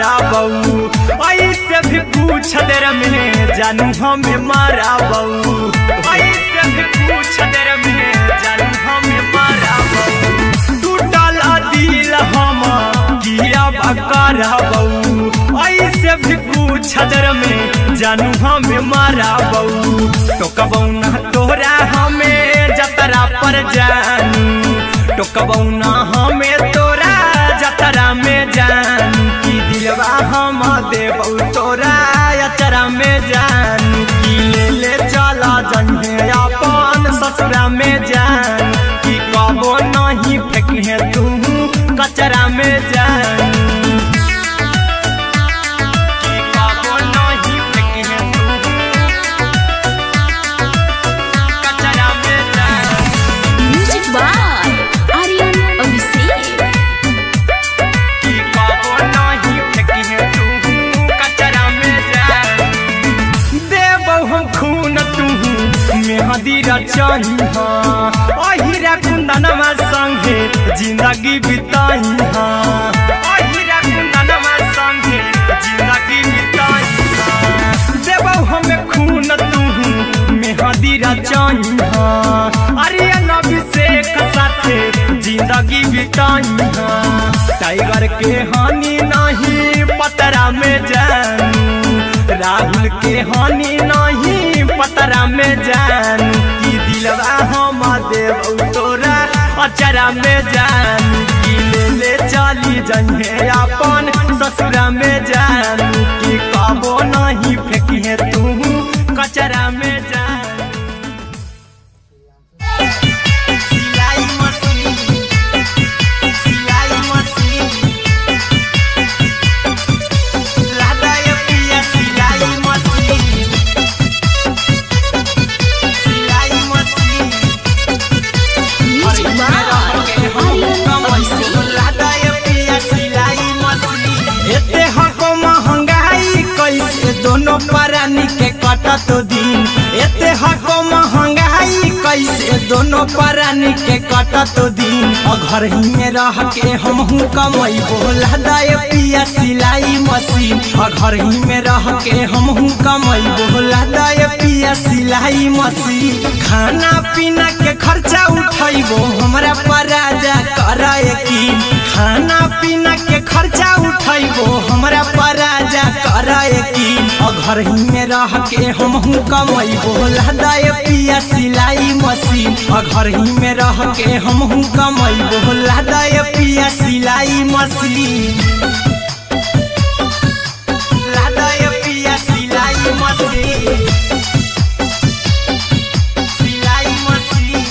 करा बऊ ऐसे भी पूछ देर में जानू हमें मारा बऊ ऐसे भी पूछ देर में जानू हमें मारा बऊ टूटल दिल हम किया बकरा बऊ ऐसे भी पूछ देर में जानू हमें मारा बऊ टोकबऊ ना तोरा हमें जतरा पर जानू टोकबऊ ना हमें तोरा जतरा में जानू की दिलवा हम देबऊ तोरा अचरा में जानू की ले चला जन्हे अपन ससुरा में जान की कबो नहीं फेंके तू कचरा में जानू की कबो नहीं फेंके तू कचरा में जानू म्यूजिक बाय आर्यन अभिषेक। की कबो नहीं फेंके तू कचरा में जानू देबऊ हम खून तू मेहंदी रचाई हाँ अहिरा कुंदनमा संगे जिंदगी बिताई हाँ अहिरा कुंदनमा संगे जिंदगी बिताई हाँ देबऊ हमें खून तू मेहंदी रचाई हाँ आर्यन अभिषेक साथे जिंदगी बिताई हाँ टाइगर के हानि नहीं पतरा में जानू राहुल के हानि नहीं पतरा में जानू की दिलवा हम देबऊ तोरा अचरा में जानू की ले चली जन्हे अपन ससुरा में जानू की कबो नहीं फेंकिए तू कचरा में जानू सिलाई मशीन सिलाई मशीन लादाय पिया सिलाई मशीन सिलाई machine music by Aryan Abhishek. लादाय पिया सिलाई मशीन एते हको महंगाई कैसे दोनों परानी के कटत दिन एते हको महंगाई कैसे दोनों परानी के कटत दिन घर ही में रह के हमहू कमैबो लादाय पिया सिलाई मशीन घर ही में रह के हमहू कमैबो लादाय पिया सिलाई मशीन खाना पीना के खर्चा उठैबो हमरा पराजा कराए की खाना पीना के खर्चा उठैबो हमरा पराजा कराए की घर ही में रह के हमहू कमैबो लादाय पिया सिलाई मशीन घर ही में रह के हमहू कमैबो लादाय पिया सिलाई मशीन लादाय पिया सिलाई मशीन सिलाई मशीन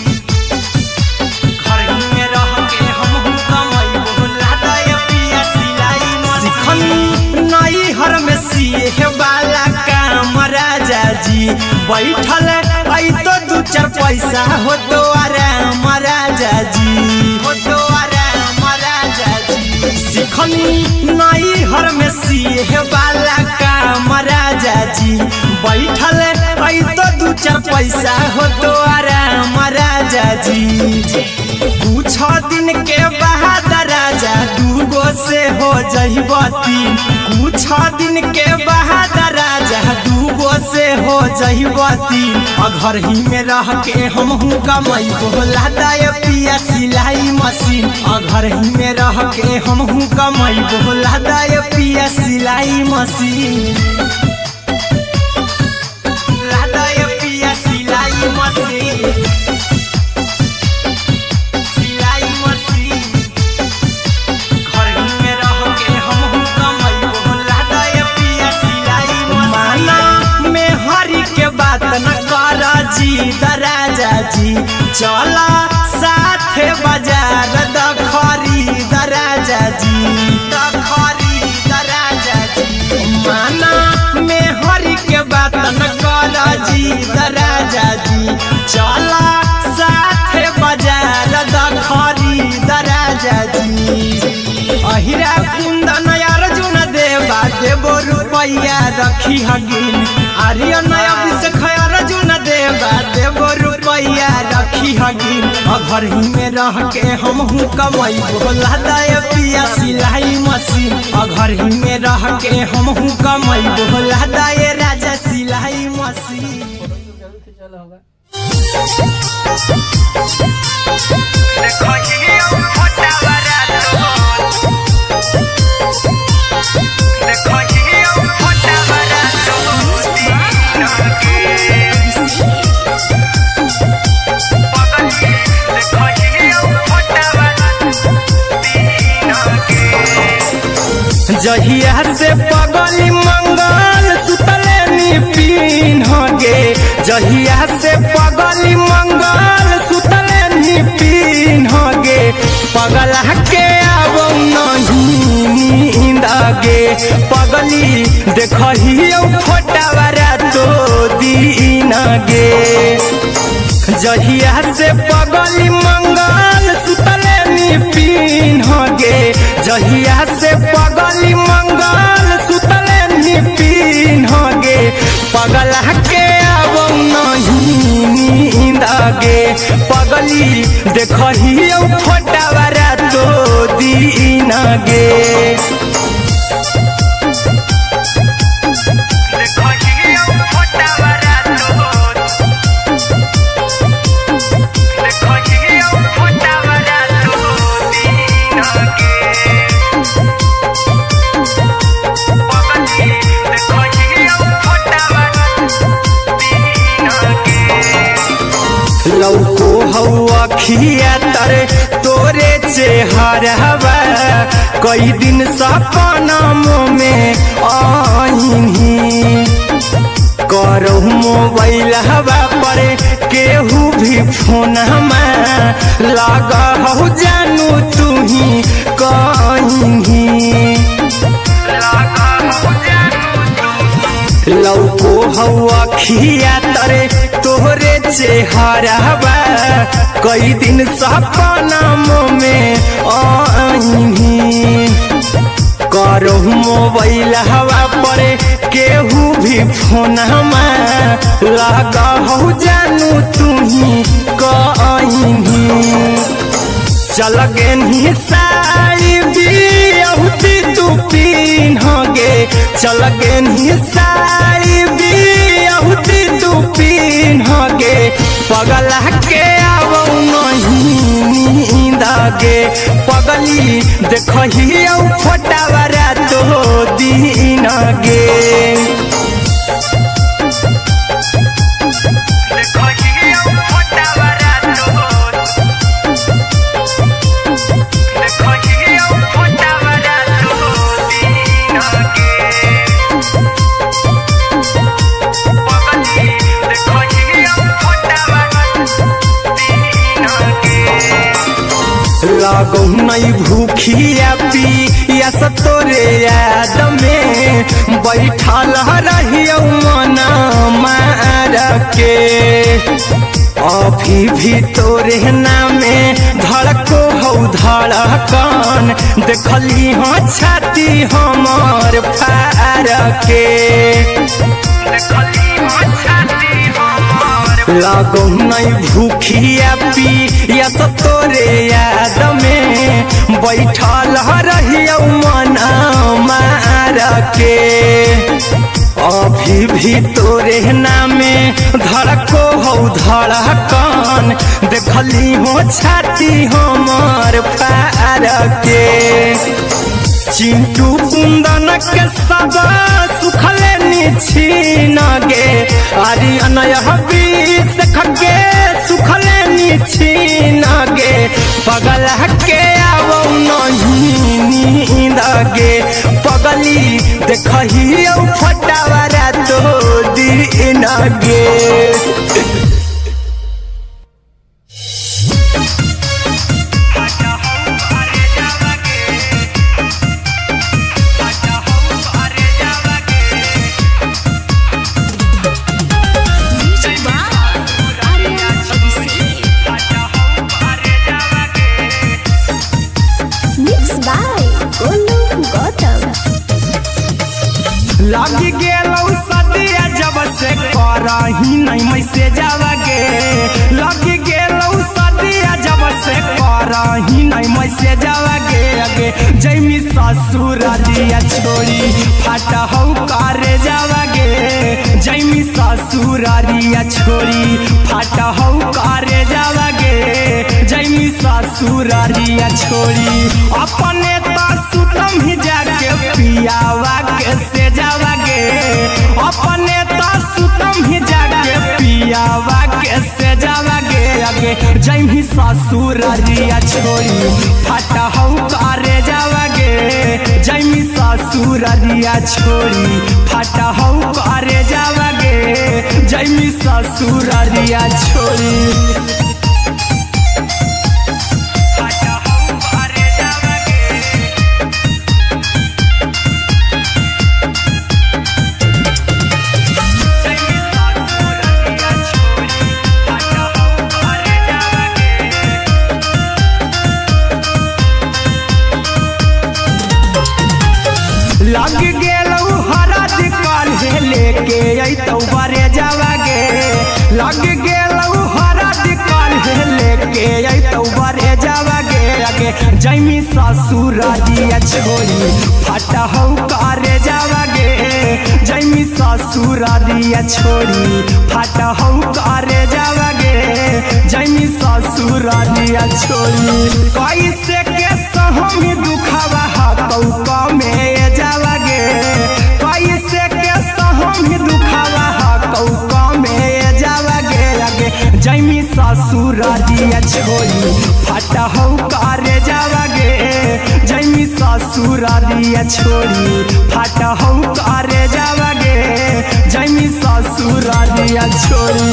घर ही में रह के हमहू कमैबो लादाय पिया सिलाई मशीन नई हर में सिए वाला काम राजा जी बैठल आई तो दू चार पैसा हो तो आराम राजा जी हो तो आराम राजा जी सिखनी नई हर में सिए वाला काम राजा जी बैठल आई तो दू चार पैसा हो तो आराम राजा जी कुछ दिन के बाद राजा दूगो से हो जहिबती कुछ दिन के बाद राजा दूगो से हो जहिबती घर ही में रह के हमहू कमैबो लादाय पिया सिलाई मशीन घर ही में रह के हमहू कमैबो लादाय पिया सिलाई मशीन लादाय पिया सिलाई मशीन सिलाई मशीन घर ही में रह के हमहू कमैबो लादाय पिया सिलाई मशीन माना में हरी के बात न कर जी दराजा जी चला साथे बाजार दखरी दराजा जी दखरी दराजा जी माना में हरी के बात न कर जी दराजा जी चला साथे बाजार दखरी दराजा जी अहिरा कुंदन अर्जुन देवा देबो रुपैया रखी हगिन आर्यन अभिषेक अर्जुन देवा देबो रुपैया रखी रखी हगी घर ही में रह के हम हूँ कमाई बोला दाए पिया सिलाई मशीन घर ही में रह के हम हूँ कमाई बोला दाए राजा सिलाई मशीन जहिया से पगली मंगल सुतले निपिन गे जहिया से पगली मंगल सुतले निपिन गे पगला के अब नहीं नींद गे पगली देखही फोटावारा तो दीन गे जहिया से पगली मंगल सुतले निपिन गे जहिया से पगली मंगल सुतले निपिन गे पगला के अब नहीं नींद गे पगली देखही फोटावारा तो दीन गे लौको हवा खिया तरे तोरे चेहरवा कई दिन सपना में आईनी करो मोबाइल हवा पर केहू भी फोन में लगा हो जानू तू ही कहीं लौको हवा खिया तरे तोहरे चेहरवा कई दिन सपना में आईनी करो मोबाइल हवा पर केहू भी फोन में लगा हो जानू तू ही कहीं चल गे साड़ी बियाहुती तू पीन गे चल गे साड़ी बियाहुती तू पीन गे पगला के अब नहीं नींद गे पगली देखही फोटावारा तो दीन गे लागो नहीं भूखिया पिया तोरे याद में बैठल रहियो मना मार के अभी भी तोरे नामे धड़को हो धड़कन देखली हाँ छाती हमार फार के लागो नहीं भूखिया पिया तोरे याद में बैठल रहियो मना मार के अभी भी तोरे नामे धड़को हो धड़कन देखली हो छाती हमार फार के चिंटू कुंदन के सब सुखले छीन गे आर्यन बीस खगे सुखले छीन गे पगला के अब नहीं नींद गे पगली देखही फटावारा तो दीन गे लगी गेलौ सदिया जब से करही नहीं मैसेज आवा गे लगी गेलौ करही नहीं मैसे जावा गे जैमी ससुरारिया छोड़ी फाटा हौ करे जावा गे जैमी ससुरारिया छोड़ी फाटा हौ करे जावा गे जैमी ससुरारिया छोड़ी अपने तो सुतम ही जाके पियावा के से जावा गे अपने तो सुतम ही जाके पियावा के से जावा गे जैमी ससुरारिया छोड़ी फाटा हौ करे जावा गे जैमी ससुरारिया छोड़ी फाटा हौ करे जावा गे जैमी ससुरारिया छोड़ी लग गेलौ हरद काल्हे लेके अइतौ बरे जावा गे लग गेलौ हरद काल्हे लेके अइतौ बरे जावा गे जैमी ससुरारिया छोड़ी फाटा हौ करे जावा गे जैमी ससुरारिया छोड़ी फाटा हौ करे जावा गे जैमी ससुरारिया छोड़ी कैसे के सहम दुखवा हकौ में जावा गे कैसे के सहम दुखवा हकौ में जावा गे जैमी ससुरारिया छोड़ी फाटा हौ करे जावा गे जैमी ससुरारिया छोड़ी फाटा हौ करे जावा गे जैमी ससुरारिया छोड़ी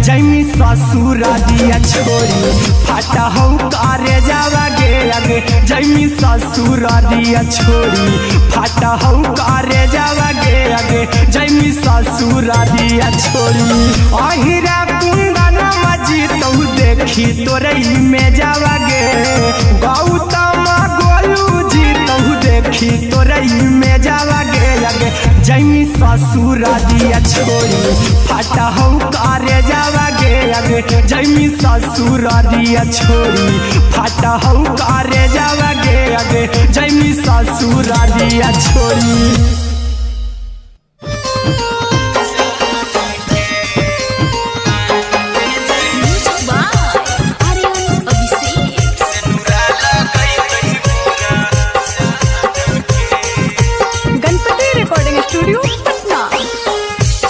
जैमी ससुरारिया छोड़ी फाटा हौ करे जावा गे जैमी ससुरारिया छोड़ी फाटा हौ करे जावा गे जैमी ससुरारिया छोड़ी अहिरा कुंदन मजी तौ देखी तोरई में जावा गे गौतम गोलू जी तौ देखी तोरई में जावा गे जैमी ससुरारिया छोड़ी फाटा हौ करे जावा गे जैमी ससुरारिया छोड़ी फाटा हौ करे जावा गे जैमी ससुरारिया छोड़ी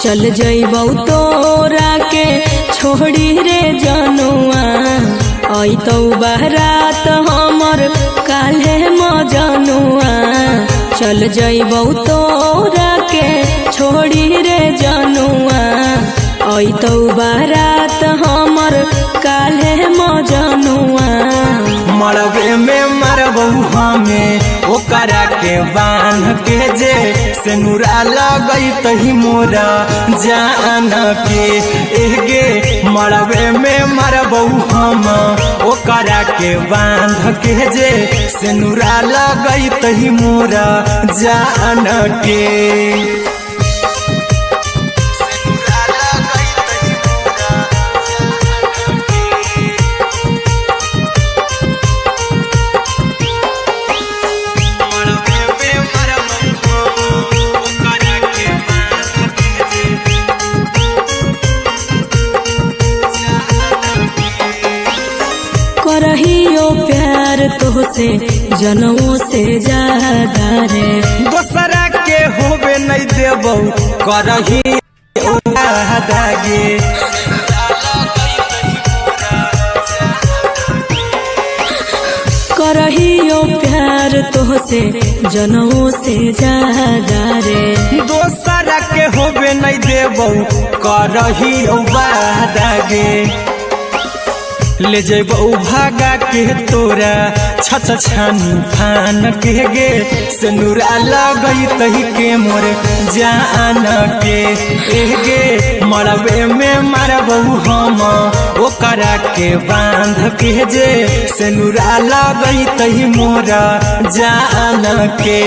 चल जइबौ तोरा के छोड़ी रे जनुआ अइतौ बारात हमर काल्हे मजनुआ चल जइबौ तोरा के छोड़ी रे जनुआ अइतौ बारात हमर काल्हे मजनुआ मरबे में मरबौ हमें ओकरा के बांध के जे सेनुरा लगई तही मोरा जान के एगे मरबे में मरबौ हम ओकरा के बांध के जे सेनुरा लगई तही मोरा जान के करहियो प्यार तोहसे जनमों से ज्यादा रे दोसरा के होबे नहीं देबौ करही दागे करहियो प्यार तोहसे जनमों से ज्यादा रे। दोसरा के होबे नहीं देबौ करही वादागे ले जेबौ भागा के तोरा छत छानी फान के गे से नूरा लगई तही के मोर जान के गे मरबे में मारबौ हम ओकरा के बांध के जे से नूरा लगई तही मोर जान के।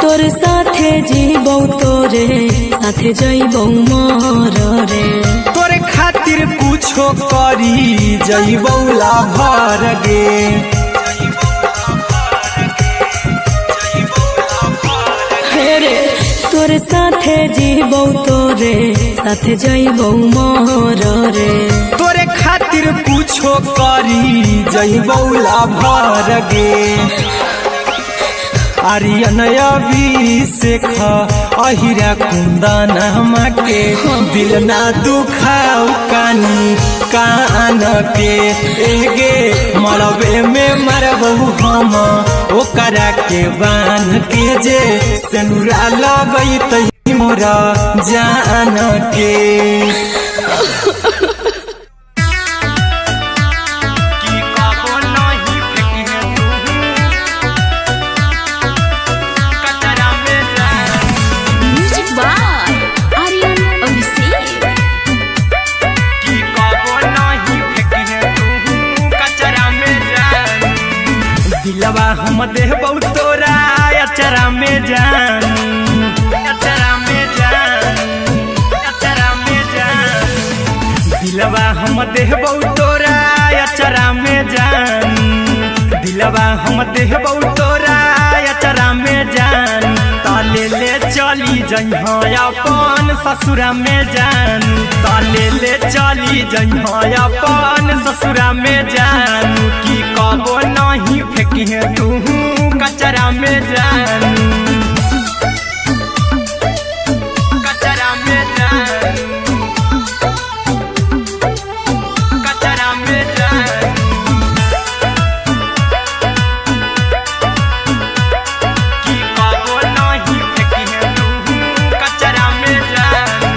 तोर साथे जीबौ तोरे साथे जइबौ मर रे। तोरे खातिर कुछो करी जइबौ लाभर गे रे तोर साथे जीबौ तोरे साथे जइबौ मर रे। तोरे खातिर कुछो करी जइबौ लाभर गे आर्यन अभिषेक अहिरा कुंदन के दिल ना दुखाऊ कानी कान के एगे मरबे में मरबौ हम ओकरा के बान के जे सेनुरा लगई तही मोरा जान के। दिलवा हम देबौ तोरा अचरा में जान अचरा में जान अचरा में जान दिलवा हम देबौ तोरा अचरा में जान दिलवा हम देबौ तोरा अचरा में जान ताले ले चली जइहा अपन ससुरा में जान ताले ले चली जइहा अपन ससुरा में जान की कबो नहीं फेंकिहे तू कचरा में जान कचरा में जान कचरा में जान की कबो नहीं फेंकिहे तू कचरा में जान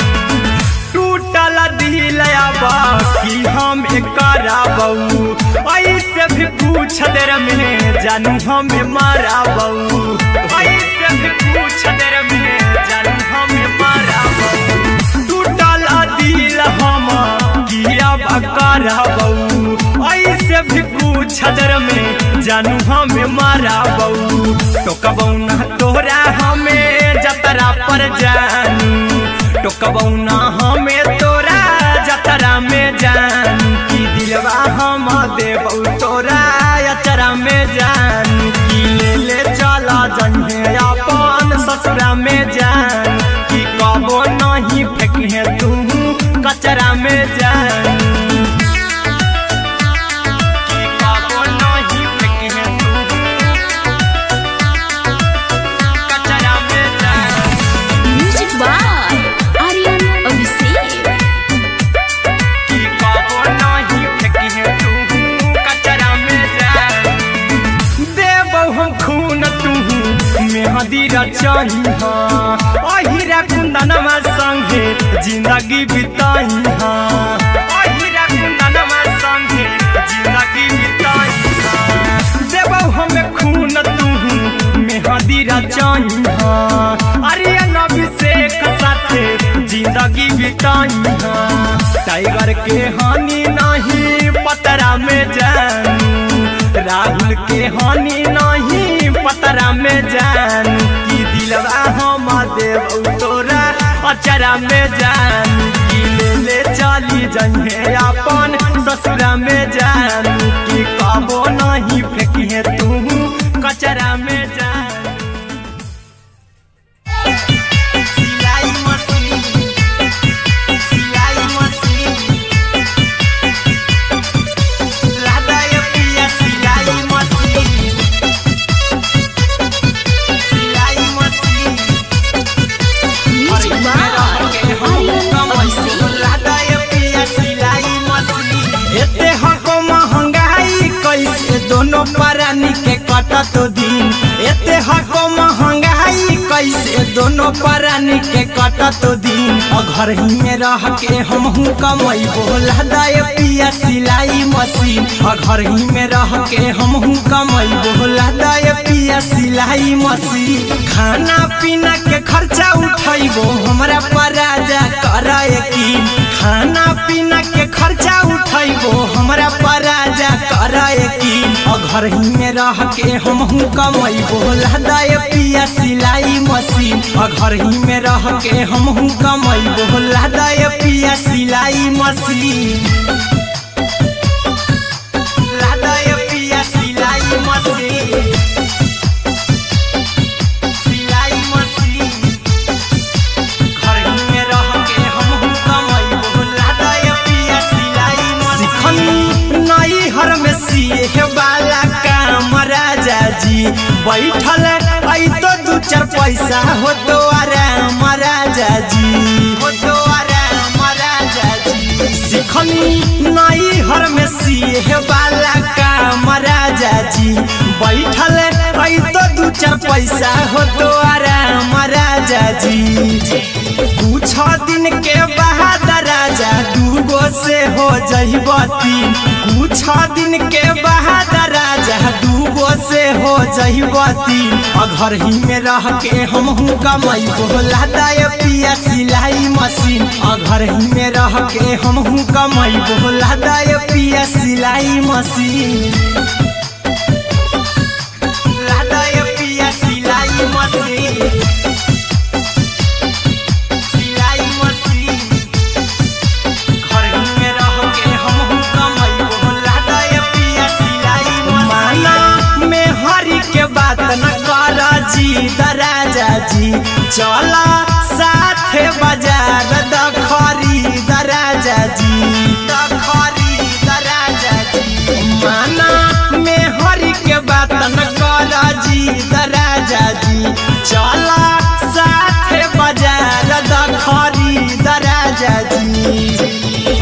टूटल दिल बाकी हम कराबौ ऐसे भी पूछ देर में जानू हमें माराबौ ऐसे भी पूछ देर में जानू हमें माराबौ टूटल दिल हम किया कराबौ ऐसे भी पूछ देर में जानू हमें माराबौ टोकबौ ना तोरा हमें जतरा पर जानू टोकबौ ना हमें तोरा जतरा में जानू की दिलवा हम देबौ तोरा अचरा में जानू की ले ले चला जइहे अपन ससुरा में जान की कबो नहीं फेंकिहे तू कचरा में जानू की कबो नहीं फेंकिहे तू कचरा में जान। Music by Aryan Abhishek. की कबो नहीं फेंकिहे तू कचरा में जान देबौ हम खून तू मेहदी रचही अहिरा कुंदनमा संगे जिंदगी बिताई अहिरा कुंदनमा संगे जिंदगी बिताई देबौ हमें खून तू मेहदी रचही आर्यन अभिषेक साथे जिंदगी बिताई टाइगर के हानि नहीं पतरा में जानू राहुल के हानि नहीं पतरा में जानू की दिलवा हम देबौ तोरा अचरा में जानू की ले ले चली जइहे अपन ससुरा में जानू की कबो नहीं फेंकिहे तू कचरा में जानू। सिलाई मशीन कटत दिन एते हको महंगाई कैसे दोनों प्राणी के कटत दिन घर ही में रह के हमहू कमैबो लहदाए पिया सिलाई मशीन घर ही में रह के हमहू कमैबो लहदाए पिया सिलाई मशीन खाना पीना के खर्चा उठैबो हमरा पर राजा करा यकीन खाना पीना के खर्चा उठैबो हमरा पर राजा करा यकीन घर ही में रह के हमहू कमैबो लहदाए पिया सिलाई मशीन घर ही में रह के हमहू कमैबो लहदाए पिया सिलाई मशीन लहदाए पिया सिलाई मशीन सिलाई मशीन घर ही में रह के हमहू कमैबो लहदाए पिया सिलाई मशीन नई हर में सिए वाला काम राजा जी बैठल आई तो दू चार पैसा हो तो आराम राजा जी हो तो आराम राजा जी सिखनी नई हर में सिए वाला काम राजा जी बैठल आई तो दू चार पैसा हो तो आराम राजा जी कुछ दिन के बाद राजा दूगो से हो जइबो तीन कुछ दिन के बाद राजा दूगो से हो जइबो तीन घर ही में रह के हमहू कमैबो लहदाए पिया सिलाई मशीन घर ही में रह के हमहू कमैबो लहदाए पिया सिलाई मशीन लहदाए पिया सिलाई मशीन सिलाई मशीन घर ही में रह के हमहू कमैबो लहदाए पिया सिलाई मशीन में हरि के बात न कर जी राजा जी चला साथे बाजार द खरीद राजा जी द खरीद राजा जी माना में हरि के बात न कर जी राजा जी चला साथे बाजार द खरीद राजा जी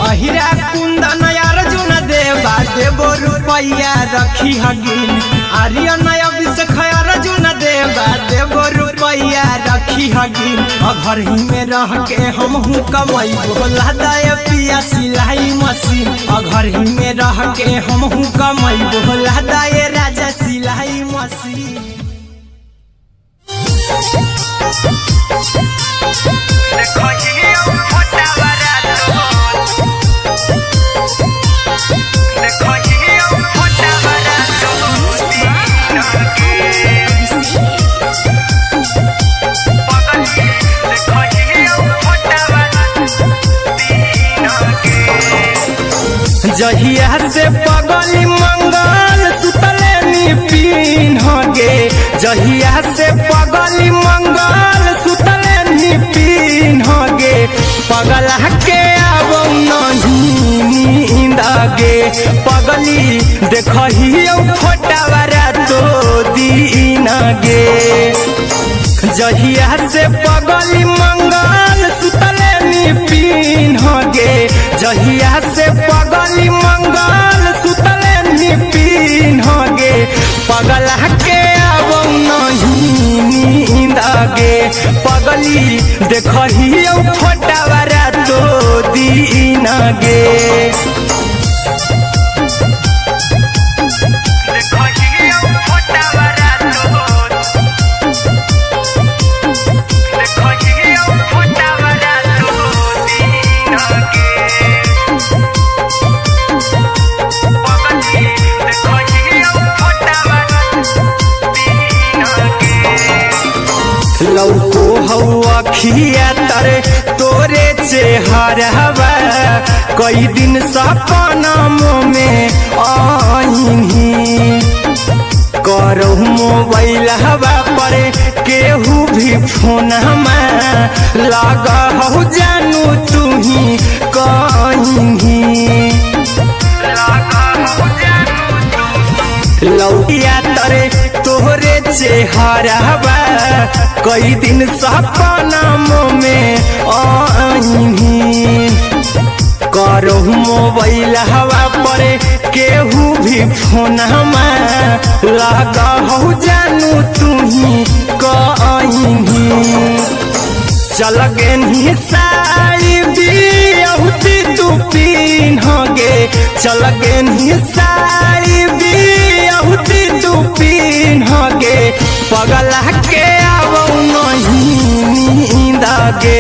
अहिरा कुंदन अर्जुन देवा देबो रुपैया रखी हगिन आर्यन अभिषेक अर्जुन देवा देबो रुपैया रखी हगिन घर ही में रह के हमहू कमैबो लहदाए पिया सिलाई मशीन घर ही में रह के हमहू कमैबो लहदाए राजा सिलाई मशीन जहिया से पगली मंगल सुतले निपिन गे जहिया से पगली मंगल सुतले निपिन गे पगला के आब नहीं नींद गे पगली देखही फोटावारा तो दीन गे जहिया से पगली मंगल सुतले निपिन गे जहिया से पगली मंगल सुतले निपिन गे पगला के आब नहीं नींद गे पगली देखही फोटावारा तो दीन गे लौको हौ अखिया तरे तोरे चेहरवा कई दिन सपना में आईनी करो मोबाइल हवा पर केहू भी फोन में लगा हो जानू तू ही कहीं लौटिया तरे तोहरे चेहरवा कई दिन सपना में आईनी करो मोबाइल हवा पर केहू भी फोनमा लगा हो जानू तुही कहीं चल गेनी साड़ी बियहुती तू पिन्हगे चल गेनी साड़ी बियहुती तू पिन्हगे पगला के आवो नहीं नींदगे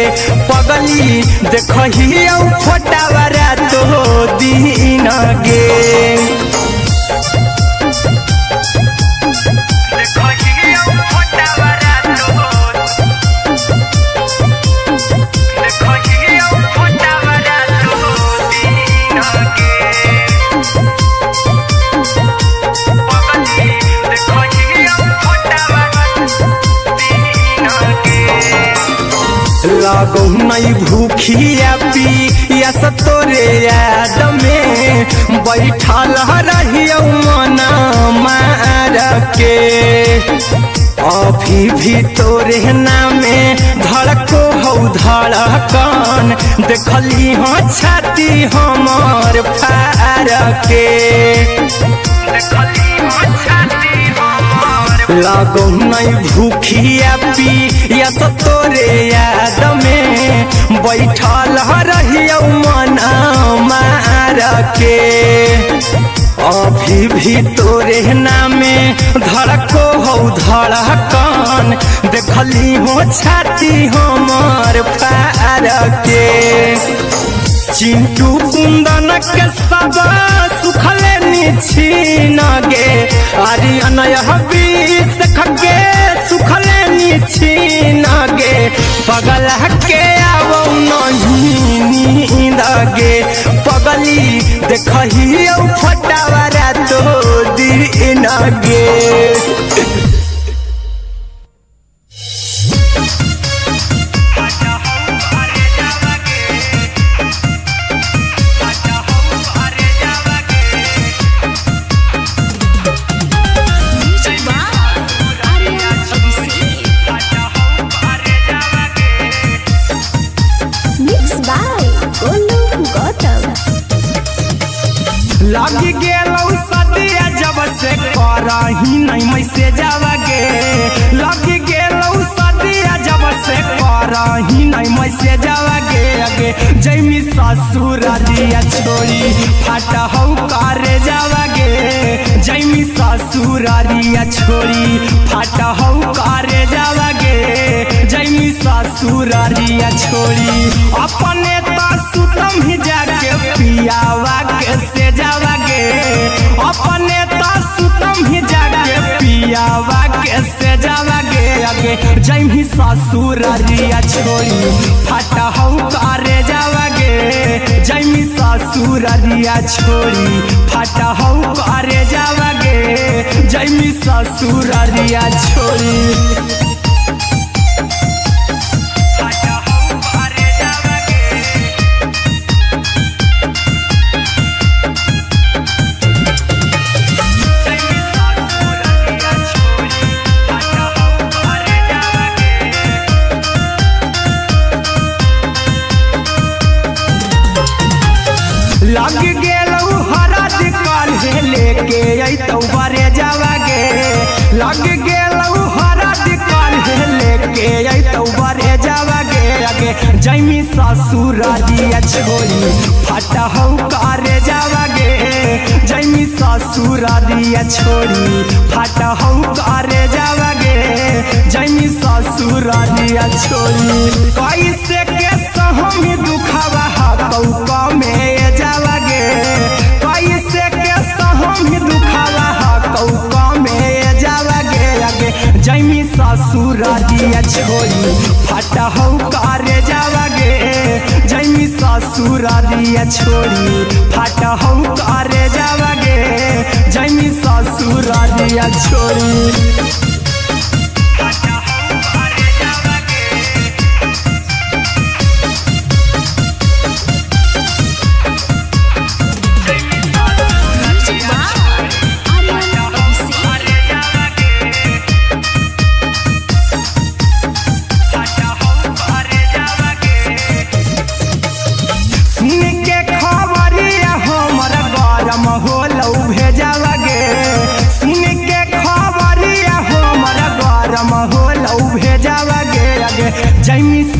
पगली देखही फोटावरा तो दिन गे लागो नहीं भूखिया पिया तोरे याद में बैठल रहियो मना मार के अभी भी तोरे नामे धड़को हो धड़कन देखली हो छाती हमर फार के लागो नहीं भूखिया पिया तोरे याद में बैठल रहियो मना मार के अभी भी तोरे नामे धड़को हो धड़कन देखली हो छाती हमर फार के चिंटू कुंदन के सब सुखले निछीन गे आर्यन हबीस खगे सुखले निछीन गे पगला के आवो नहीं नींद गे पगली देखही फटावरा तो दिन गे लगी गेलौ सदिया जब से करही नहीं मैसे जावगे लगी गेलौ सदिया जब से करही नहीं मैसे जावगे अगे जैमी ससुर दिया छोड़ी फाटा हो करे जावगे जैमी ससुर दिया छोड़ी फाटा हो करे जावगे जैमी ससुर दिया छोड़ी अपने तो सुतम ही जाके पियावा के से जावगे अपने तो सुतम ही जाके पियावा के से जावगे अगे जैमी ससुर दिया छोड़ी फाटा हो करे जावगे जैमी ससुर दिया छोड़ी फाटा हो करे जावगे जैमी ससुर दिया छोड़ी लग गेलौ हरद काल्हे लेके अइतौ बरे जावगे लग गेलौ हरद काल्हे लेके अइतौ बरे जावगे अगे जैमी ससुर दिया छोड़ी फाटा हो करे जावगे जैमी ससुर दिया छोड़ी फाटा हो करे जावगे जैमी ससुर दिया छोड़ी कैसे के सहमी दुखावा कौका में जावगे कैसे के सहमी दुखावा कौका में जावगे अगे जैमी ससुर दिया छोड़ी फाटा हो करे जावगे जैमी ससुर दिया छोड़ी फाटा हो करे जावगे जैमी ससुर दिया छोड़ी हो लौ भेजावा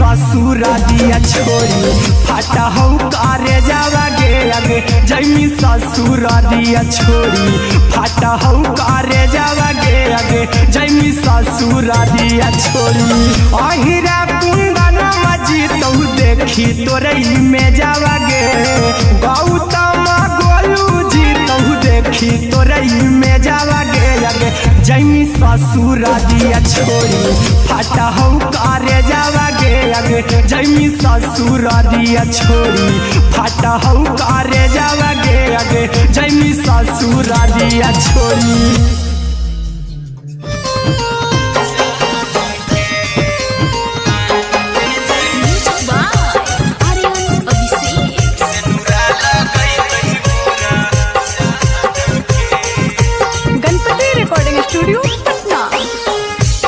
ससुर दिया छोड़ी फाटा हो कारे जावा गे आगे जैमी ससुर दिया छोड़ी फाटा हो कारे जावा गे आगे जैमी ससुर दिया छोड़ी अहिरा कुंदन मजी तो देखी तोरई में जावा गे गौतम गोलू जी तो देखी तोरई में जावा गे आगे जैमी ससुर दिया छोड़ी फाटा हो कारे जावा गे आगे जैमी ससुर दिया छोड़ी फाटा हो कारे जावा गे आगे जैमी ससुर दिया छोड़ी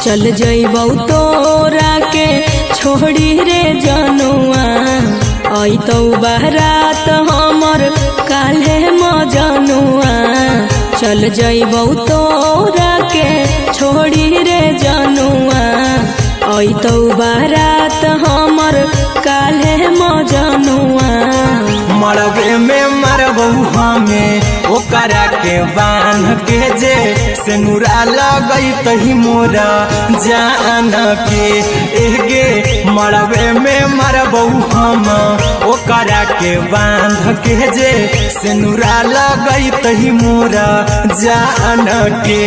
चल जइबौ तोरा के छोड़ी रे जनुआ आई तो बारात हमर काल्हे मजनुआ चल जइबौ तोरा के छोड़ी रे जनुआ आई तो बारात हमर काल्हे मजनुआ मरबे में मरबू हमें ओकरा के बांध के जे सिनुरा लगई तही मोरा जान के एगे मरबे में मरबू हम ओकरा के बांध के जे सिनुरा लगई तही मोरा जान के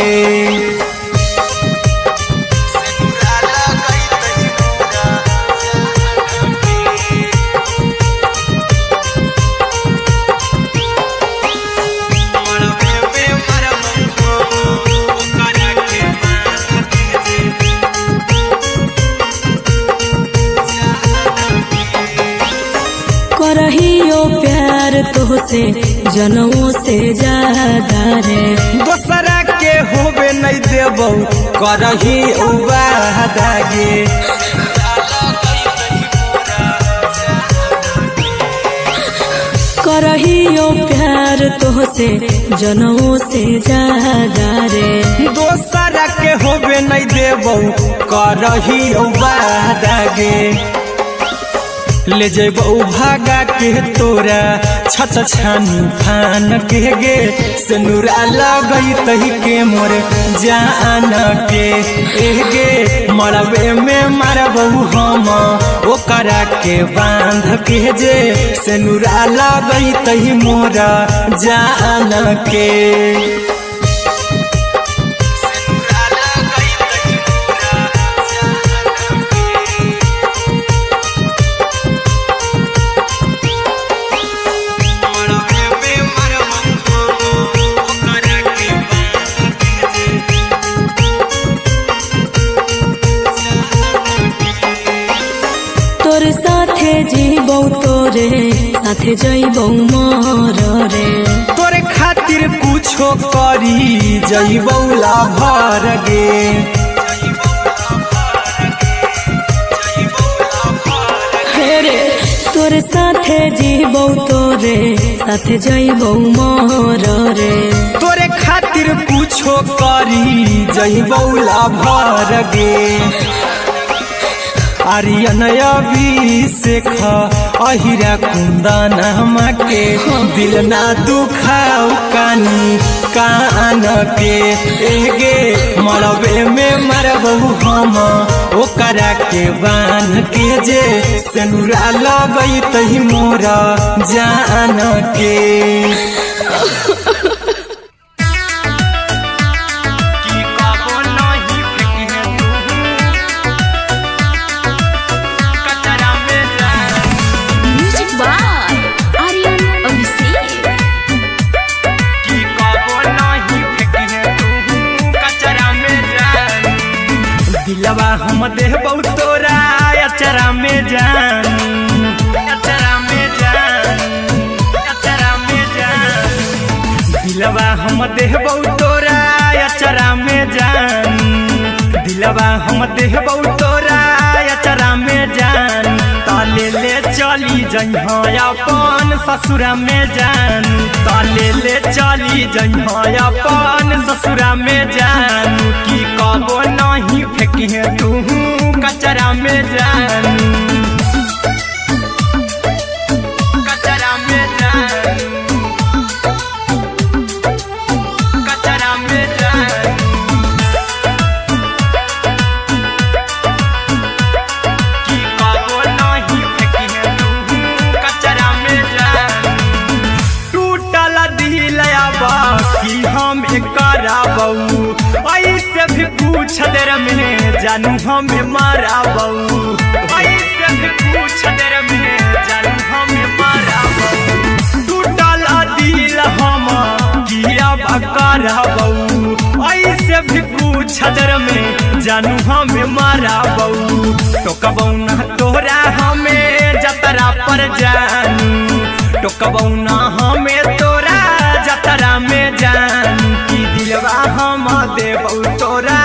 करहियो प्यार तोहसे जनमों से ज्यादा रे दोसरा के होबे नहीं देबौ करही उबादा गे करहियो प्यार तोहसे जनमों से ज्यादा रे दोसरा के होबे नहीं देबौ करही उबादा गे ले जेबौ भागा के तोरा छत छानी फान के गे सिनुरा लगई तही के मोर जान के एगे मरबे में मरबौ हम ओकरा के बांध के जे सिनुरा लगई तही मोरा जान के तोरे साथे जीबौ तोरे साथे जइबौ मर रे तोरे खातिर कुछो करी जइबौ लाभर गे रे तोरे साथे जीबौ तोरे साथे जइबौ मर रे तोरे खातिर कुछो करी जइबौ लाभर गे आर्यन अभिषेक अहिरा कुंदन के दिल ना दुखाऊ कानी कान के एगे मरबे में मरबू हम ओकरा के बांध के जे सिनुरा लगई तही मोरा जान के दिलवा हम देबौ तोरा अचरा में जान अचरा में जान अचरा में जान दिलवा हम देबौ तोरा अचरा में जान दिलवा हम देबौ तोरा अचरा में जान ताले ले चली जइहा अपन ससुरा में जानू त ले चली जइहा अपन ससुरा में जानू की कबो नहीं फेंके तू कचरा में जानू कचरा में जानू कचरा में जानू की कबो नहीं फेंके तू कचरा में जानू टूटल दिल बाकी हम कराबू ऐसे भी पूछ देर में जानू हमें माराबू ऐसे भी पूछ देर में जानू हमें माराबू टूटल दिल हम किया कराबू ऐसे भी पूछ देर में जानू हमें माराबू तो कबू ना तोरा हमें जतरा पर जानू तो कबू ना हमें तोरा जतरा में जानू की दिलवा हम देबू तोरा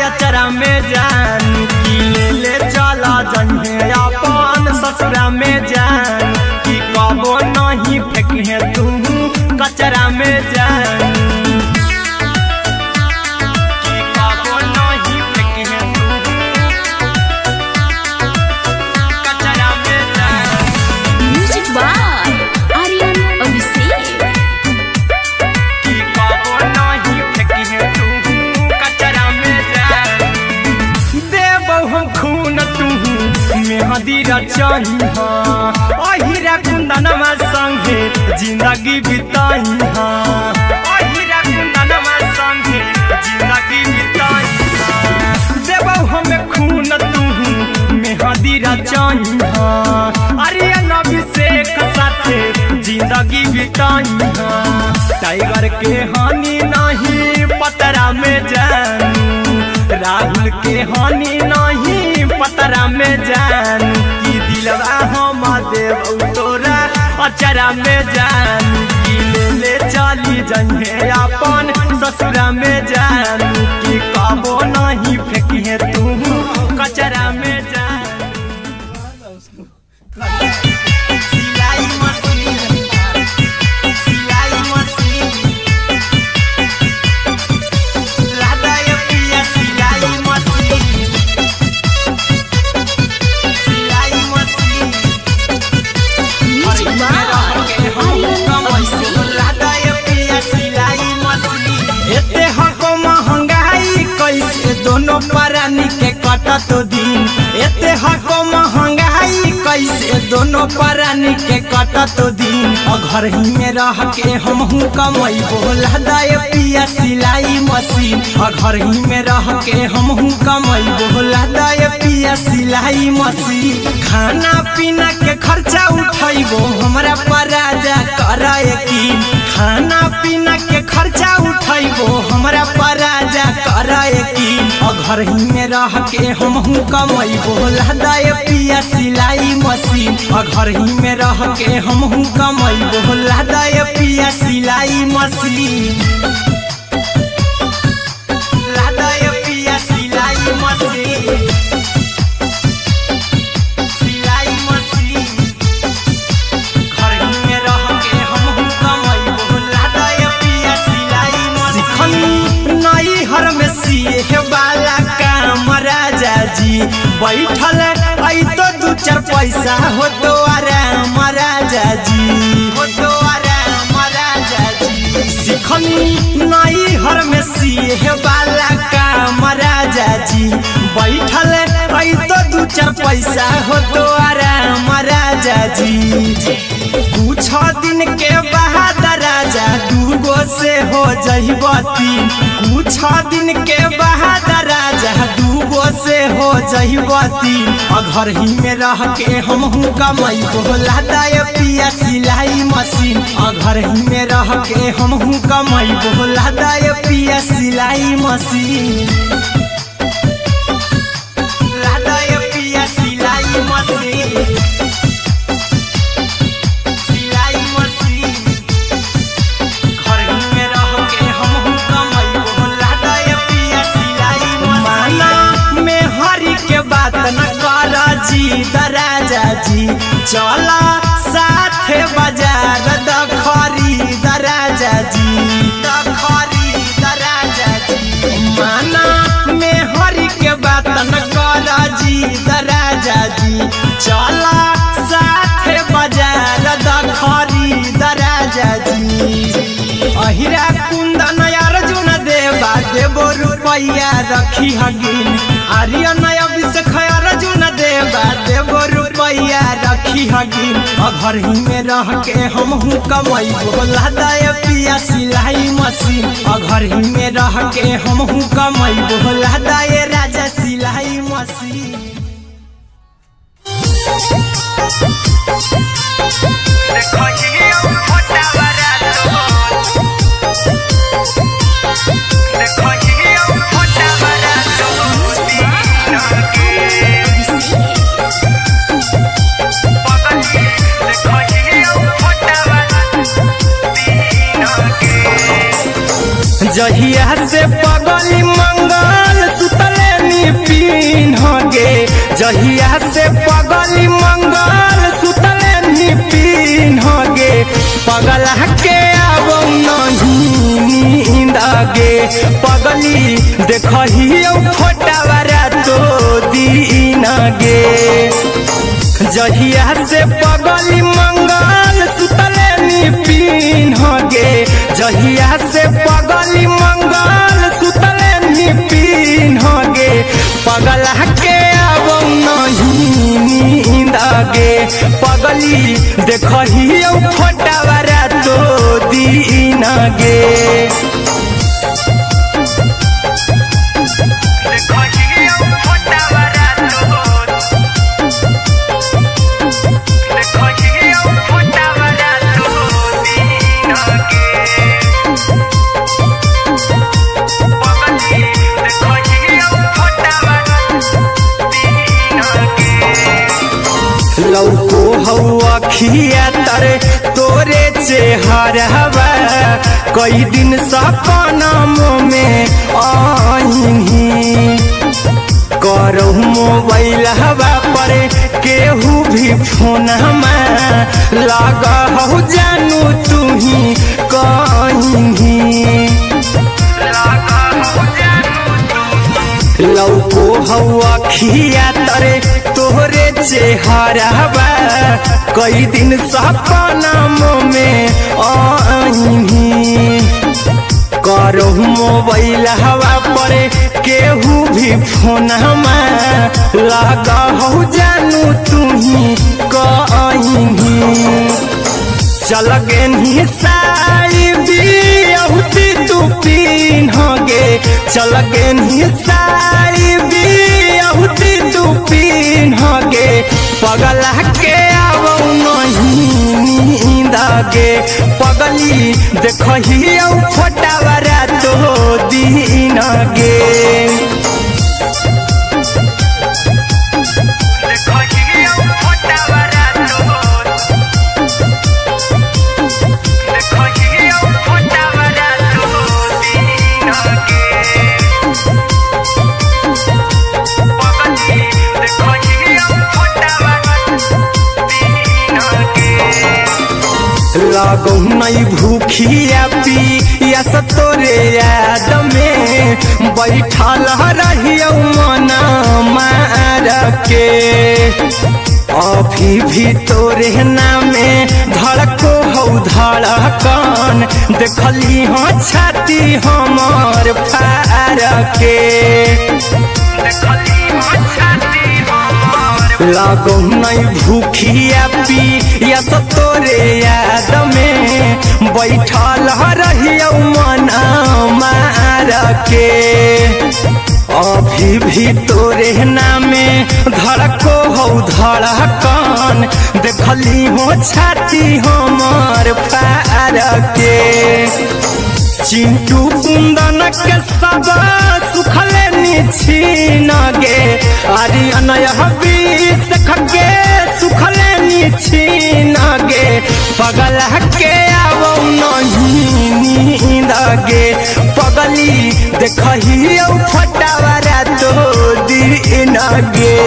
अचरा में जानू की ले चला जइहे अपन ससुरा में जानू की कबो नहीं फेंके तू कचरा में जानू की कबो नहीं फेंके तू कचरा में जानू म्यूजिक बाय आर्यन अभिषेक। की कबो नहीं फेंके तू कचरा में जानू देबो हम खून तू मेहंदी रचइहा अहिरा कुंदनमा संगे जिंदगी बिताइहा अहिरा कुंदनमा संगे जिंदगी बिताइहा देबो हम खून तू मेहंदी रचइहा आर्यन अभिषेक साथे जिंदगी बिताइहा टाइगर के हानि नहीं पतरा में जानू राहुल के हानि नहीं पतरा में जानू की दिलवा हम देबू तोरा अचरा में जानू की ले चली जइहे अपन ससुरा में जानू की कबो नहीं फेंके तू कचरा में जानू सिलाई मशीन सिलाई मशीन लादा ये पिया सिलाई मशीन सिलाई machine music by Aryan Abhishek. लादा ये पिया सिलाई मशीन एते हको महंगाई कैसे दोनों परानी के कटत दिन एते हको महंगाई कैसे दोनों परानी के कटत दिन घर ही में रह के हमहू कमैबो लादा ये पिया सिलाई मशीन घर ही में रह के हमहू कमैबो लादा ये पिया सिलाई मशीन खाना पीना के खर्चा उठैबो हमरा पराजा करे यकीन खाना पीना के खर्चा उठैबो हमरा पराजा करे यकीन घर ही में रह के हमहू कमैबो लादा ये पिया सिलाई मशीन घर ही में रह के हमहू कमैबो लादा ये पिया सिलाई मशीन लादा ये पिया सिलाई मशीन सिलाई मशीन घर ही में रह के हमहू कमैबो लादा ये पिया सिलाई मशीन नई हर में सिए वाला काम राजा जी बैठल आई तो दू चार पैसा हो तो आराम राजा जी हो तो आराम राजा जी सिखनी नई हर में सिए वाला काम राजा जी बैठल आई तो दू चार पैसा हो तो आराम राजा जी कुछ दिन के बाद राजा दूगो से हो जइबो तीन कुछ दिन के बाद राजा दूगो से हो जइबो तीन घर ही में रह के हमहू कमैबो लादा ये पिया सिलाई मशीन घर ही में रह के हमहू कमैबो लादा ये पिया सिलाई मशीन लादा ये पिया सिलाई मशीन सिलाई मशीन घर ही में रह के हमहू कमैबो लादा ये पिया सिलाई मशीन माना में हरी के बात न कर जी दराजा जी जी चला साथे बाजार द खरीद राजा जी द खरीद राजा जी माना में हरि के बात न कर जी द राजा जी चला साथे बाजार द खरीद राजा जी अहिरा कुंदन अर्जुन देवा देवो रुपया रखी हगिन आर्यन अभिषेक अर्जुन देवा देवो रुपया रखी हगिन घर ही में रह के हम कमाई बोला दे पिया सिलाई मशीन घर ही में रह के हम कमाई बोला दे राजा सिलाई मशीन जहिया से पगली मंगल सुतले निपिन गे जहिया से पगली मंगल सुतले निपिन गे पगला के अब नहीं नींद गे पगली देखही फोटावारा तो दीन गे जहिया से पगली मंगल सुतले निपिन गे जहिया से पगली मंगल सुतले निपिन गे पगला के अब नहीं नींद गे पगली देखही फोटावारा तो दीन गे लौको हवा खिया तरे तोरे चेहरवा कई दिन सपना में आईनी करहु मोबाइल हवा पर केहू भी फोन लगा हो जानू तू ही कहीं लौको हवा खिया तरे तोहरे चेहरवा कई दिन सपना में आईनी करहु मोबाइल हवा पर केहू भी फोन लगा हो जानू तू ही कहीं चल गे साई बिहुती तू पीन गे चल गे साई बिहुती तू पीन गे पगला के अब नहीं नींद गे पगली देखही फोटावारा तो दीन गे लागो नहीं भूखिया पिया तोरे याद में बैठल रहियो मना मार के अभी भी तोरे नामे धड़को हो धड़कन देखली हो छाती हमार फार के लागो नहीं भूखिया पिया तोरे याद में बैठल रहियो मना मार के अभी भी तोरे नामे धड़को हो धड़कन देखली हो छाती हमार फार के चिंटू कुंदन के सब सुखले छीन गे आर्यन अभिषेक के सुखले छीन गे पगला के अब नहीं नींद गे पगली देखही फटावारा तो दीन गे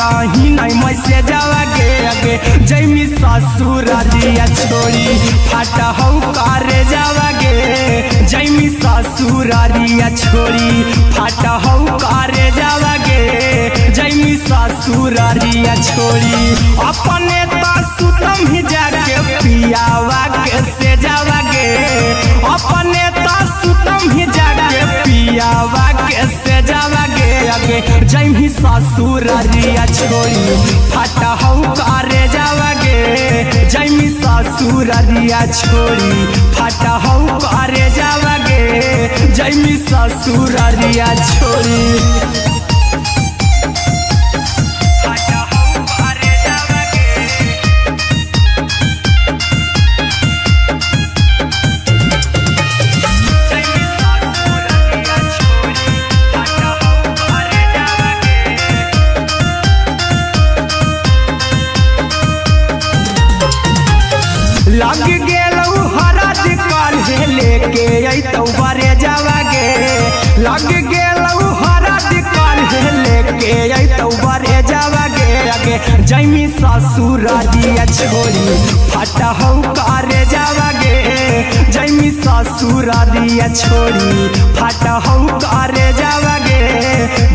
कहीं नहीं मैसेजवा गे आगे जैमी ससुरारिया छोड़ी फाटा हौ करे जावा गे जैमी ससुरारिया छोड़ी फाटा हौ करे जावा गे जैमी ससुरारिया छोड़ी अपने तो सुतम ही जाके पियावा के से जावा गे अपने तो सुतम ही जाके पियावा के से जावा गे आगे जैमी ससुरारिया छोड़ी फाटा हौ करे जावा गे जैमी ससुरारिया छोड़ी फाटा हौ करे जावा गे जैमी ससुरारिया छोड़ी लग गेलौ हरद काल्हे लेके अइतौ बरे जावा गे लग गेलौ हरद काल्हे लेके अइतौ बरे जावा गे आगे जैमी ससुरारिया छोड़ी फाटा हौ करे जावा गे जैमी ससुरारिया छोड़ी फाटा हौ करे जावा गे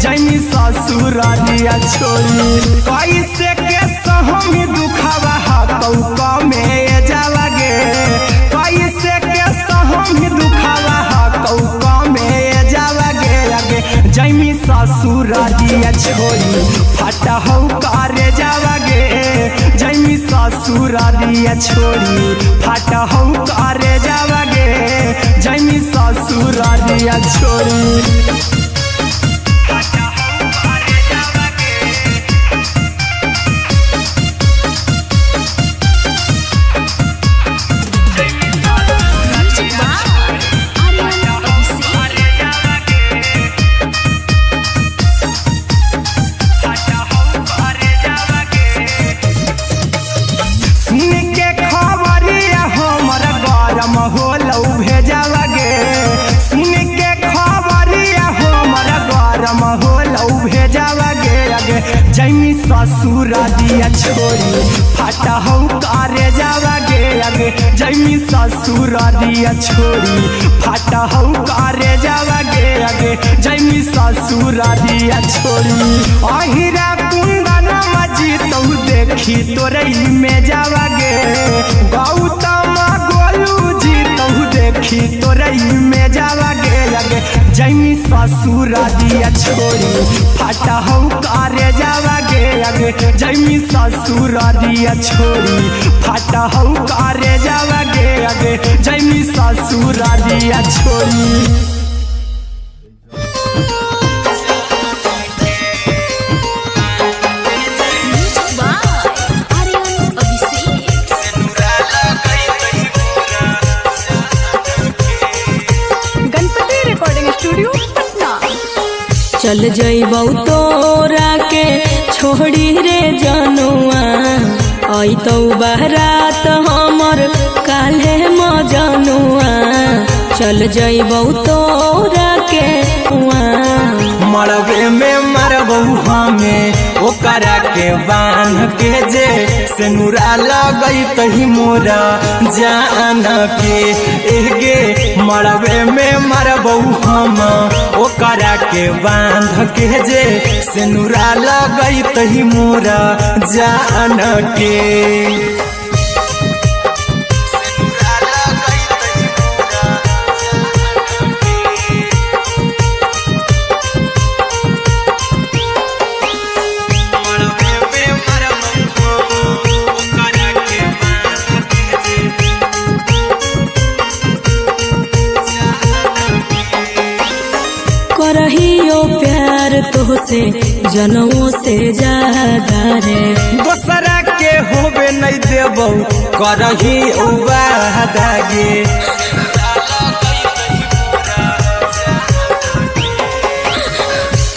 जैमी ससुरारिया छोड़ी कैसे के सहमी दुखावा हकौ में जावा गे कैसे के सहमी दुखावा हकौ में जावा गे आगे जैमी ससुरारिया छोड़ी फाटा हौ करे जावा गे जैमी ससुरारिया छोड़ी फाटा हौ करे जावा गे जैमी ससुरारिया छोड़ी होलौ भेजावा गे सुन के खबरिया हमरा गरम होलौ भेजावा गे आगे जैमी ससुरारिया छोड़ी फाटा हौ करे जावा गे आगे जैमी ससुरारिया छोड़ी फाटा हौ करे जावा गे आगे जैमी ससुरारिया छोड़ी अहिरा कुंदन मजी तौ देखी तोरई में जावा गे गौतम देखी तोरई में जावा गे आगे जैमी ससुरारिया छोड़ी फाटा हौ करे जावा गे आगे जैमी ससुरारिया छोड़ी फाटा हौ करे जावा गे आगे जैमी ससुरारिया छोड़ी चल जइबौ तोरा के छोड़ी रे जनुआ अइतौ बारात हमर काल्हे मजनुआ चल जइबौ तोरा के मरबे में मरबौ हमें ओकरा के बांध के जे सेनुरा लगई तही मोरा जान के एगे मरबे में मरबौ हम ओकरा के बांध के जे सेनुरा लगई तही मोरा जान के करहियो प्यार तोहसे जनमों से ज्यादा रे दोसरा के होबे नहीं देबौ करही वादा गे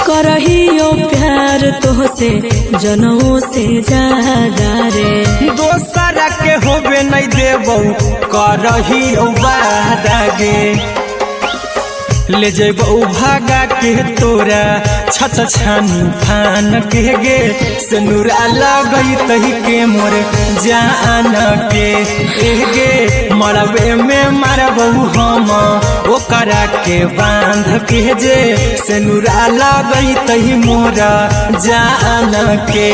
करहियो प्यार तोहसे जनमों से ज्यादा रे दोसरा के होबे नहीं देबौ करही वादा गे ले जेबौ भागा के तोरा छत छानी फान के गे सिनुरा लगई तही के मोर जान के गे मरबे में मारबौ हम ओकरा के बांध के जे सिनुरा लगई तही मोर जान के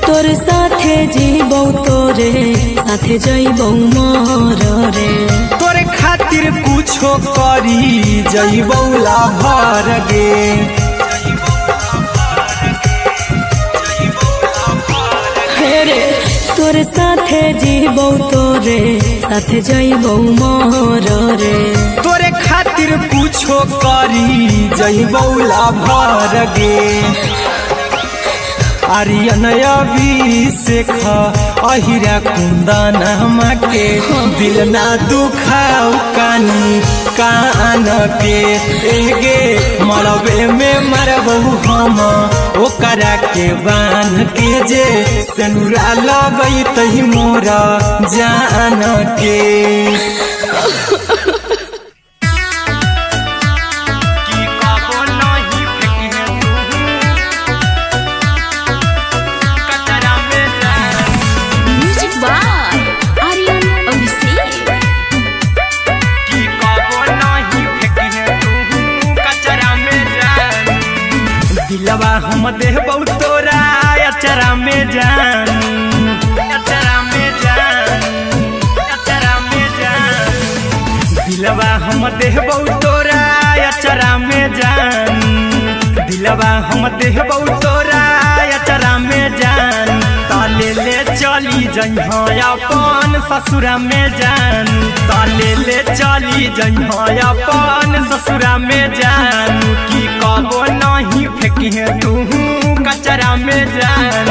तोर साथे जीबौ तोरे साथे जइबौ मोर रे तोरे खातिर कुछो करी जइबौ ला भर गे रे तोर साथे जीबौ तोरे साथे जइबौ मोर रे तोरे खातिर कुछो करी जइबौ ला भर गे आर्यन अभिषेक अहिरा कुंदन के दिल ना दुखाओ कानी कान के एगे मरबे में मरबौ हम ओकरा के बान के जे सिनुरा लगई तही मोरा जान के दिलवा हम देबौ तोरा अचरा में जान अचरा में जान अचरा में जान दिलवा हम देबौ तोरा अचरा में जान दिलवा हम देबौ तोरा अचरा में जान ताले ले चली जइहा अपन ससुरा में जान ताले ले चली जइहा अपन ससुरा में जान की कबो नहीं फेंकिहे तू कचरा में जान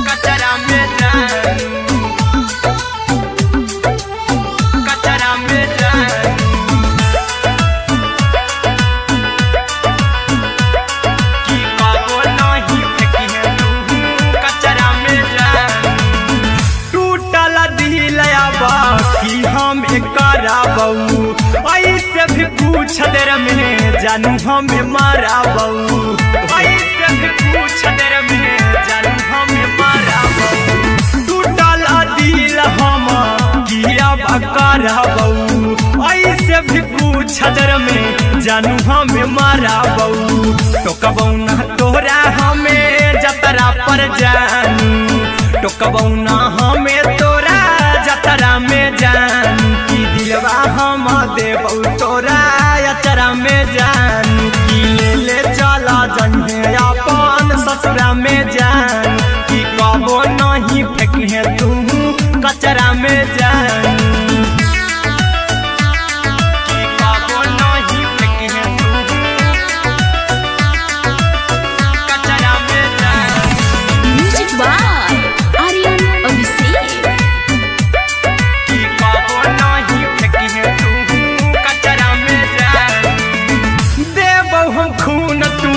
कचरा में जान कचरा में जान की कबो नहीं फेंकिहे तू कचरा में जान टूटल दिल बाकी हम कराबौ ऐसे भी पूछ देर में जानू हमें माराबौ ऐसे भी पूछ देर में जानू हमें माराबौ टूटल दिल हम किया कराबौ ऐसे भी पूछ देर में जानू हमें माराबौ टोकबौ ना तोरा हमें जतरा पर जानू टोकबौ ना हमें तोरा जतरा में जानू की दिलवा हम देबौ तोरा अचरा में जानू की ले ले चला जन्हे अपन ससुरा में जान की कबो नहीं फेंकिहे तू कचरा में जानू की कबो नहीं फेंकिहे तू कचरा में जानू म्यूजिक बाय आर्यन अभिषेक की कबो नहीं फेंकिहे तू कचरा में जानू देबौ हम खून तू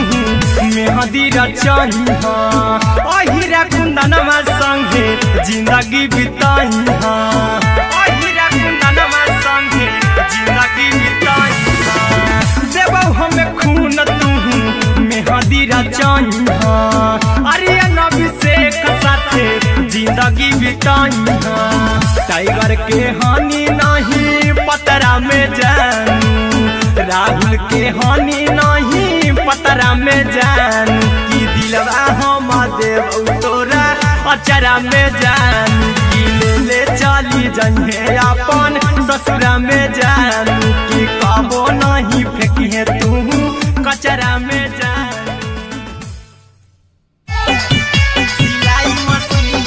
मेहदी रचही अहिरा कुंदनमा संगे जिंदगी बिताई अहिरा कुंदनमा संगे जिंदगी बिताई देबौ हमें खून तू मेहदी रचही आर्यन अभिषेक साथे जिंदगी बिताई टाइगर के हानि नहीं पतरा में जानू राहुल के हानि नहीं पतरा में जानू की दिलवा हम देबौ तोरा अचरा में जानू की ले ले चली जइहे अपन ससुरा में जानू की कबो नहीं फेंकिहे तू कचरा में जानू सिलाई मशीन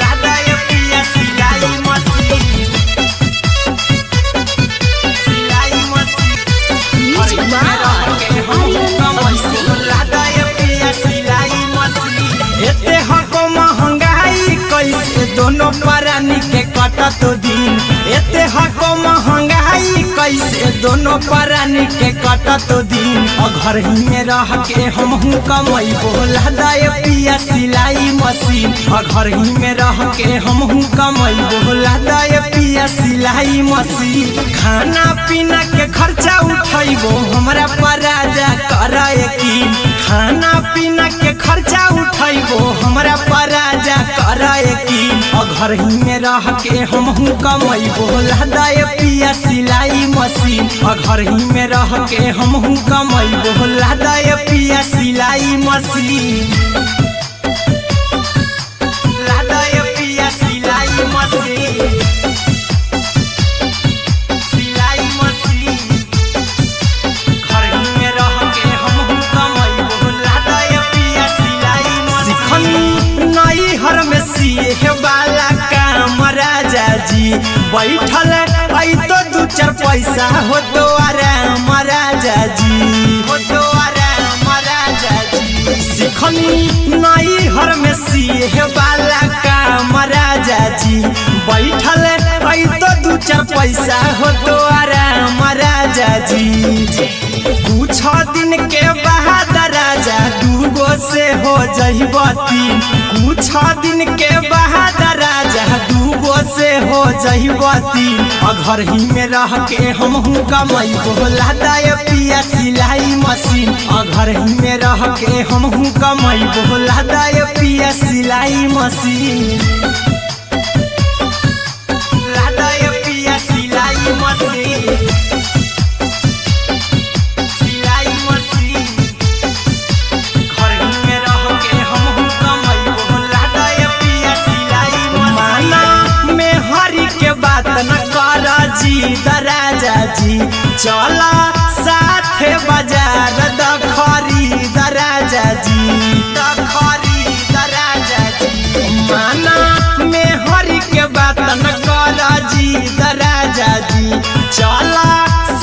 लादा ये पिया सिलाई मशीन कटा तो दिन एते हको महंगाई कैसे दोनों प्राणी के कटा तो दिन घर ही में रह के हमहू कमाई बोला दाए पिया सिलाई मशीन घर ही में रह के हमहू कमाई बोला दाए पिया सिलाई मशीन खाना पीना के खर्चा उठाइबो हमरा पर राजा करा यकीन खाना पीना के खर्चा उठाइबो हमरा पर राजा करा यकीन घर ही में रह के हमहू कमाई बोला दाए पिया सिलाई मशीन घर ही में रह के हमहू कमाई बोला दाए पिया सिलाई मशीन लादाए पिया सिलाई मशीन सिलाई मशीन घर ही में रह के हमहू कमाई बोला दाए पिया सिलाई मशीन नई हर में सिए वाला काम राजा जी बैठल आई तो दू चार पैसा हो तो आराम राजा जी हो तो आराम राजा जी सिखनी नई हर में सिए वाला काम राजा जी बैठल आई तो दू चार पैसा हो तो आराम राजा जी कुछ दिन के बाद राजा दूगो से हो जहिबती कुछ दिन के बाद राजा दूगो से हो जहिबती घर ही में रह के हमहू कमाई बोला दाए पिया सिलाई मशीन घर ही में रह के हमहू कमाई बोला दाए पिया सिलाई मशीन लादाए पिया सिलाई मशीन सिलाई मशीन घर ही में रह के हमहू कमाई बोला दाए पिया सिलाई मशीन में हरी के बात न कर जी दराजा जी चला साथे बाजार दखरी दराजा जी दखरी दराजा जी माना में हरी के बात न कर जी दराजा जी चला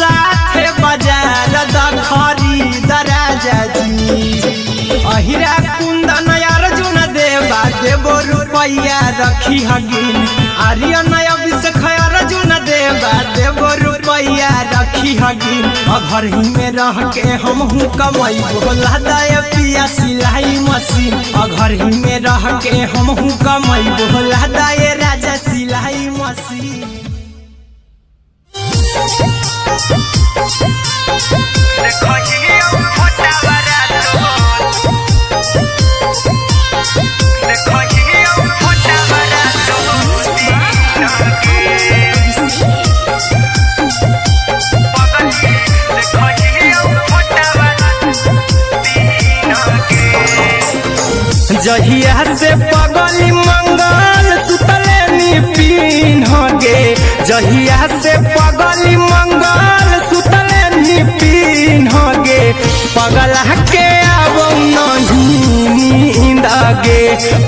साथे बाजार दखरी दराजा जी अहिरा कुंदन अर्जुन देवा देवो रुपया रखी हगिन आर्यन अभिषेक अर्जुन देवा देवो रुपया रखी हगिन घर ही में रह के हमहू कमाई बोला दाए पिया सिलाई मशीन घर ही में रह के हमहू कमाई बोला दाए राजा सिलाई मशीन जहिया से पगली मंगल सुतले निपिन गे जहिया से पगली मंगल सुतले निपिन गे पगला के अब नहीं नींद गे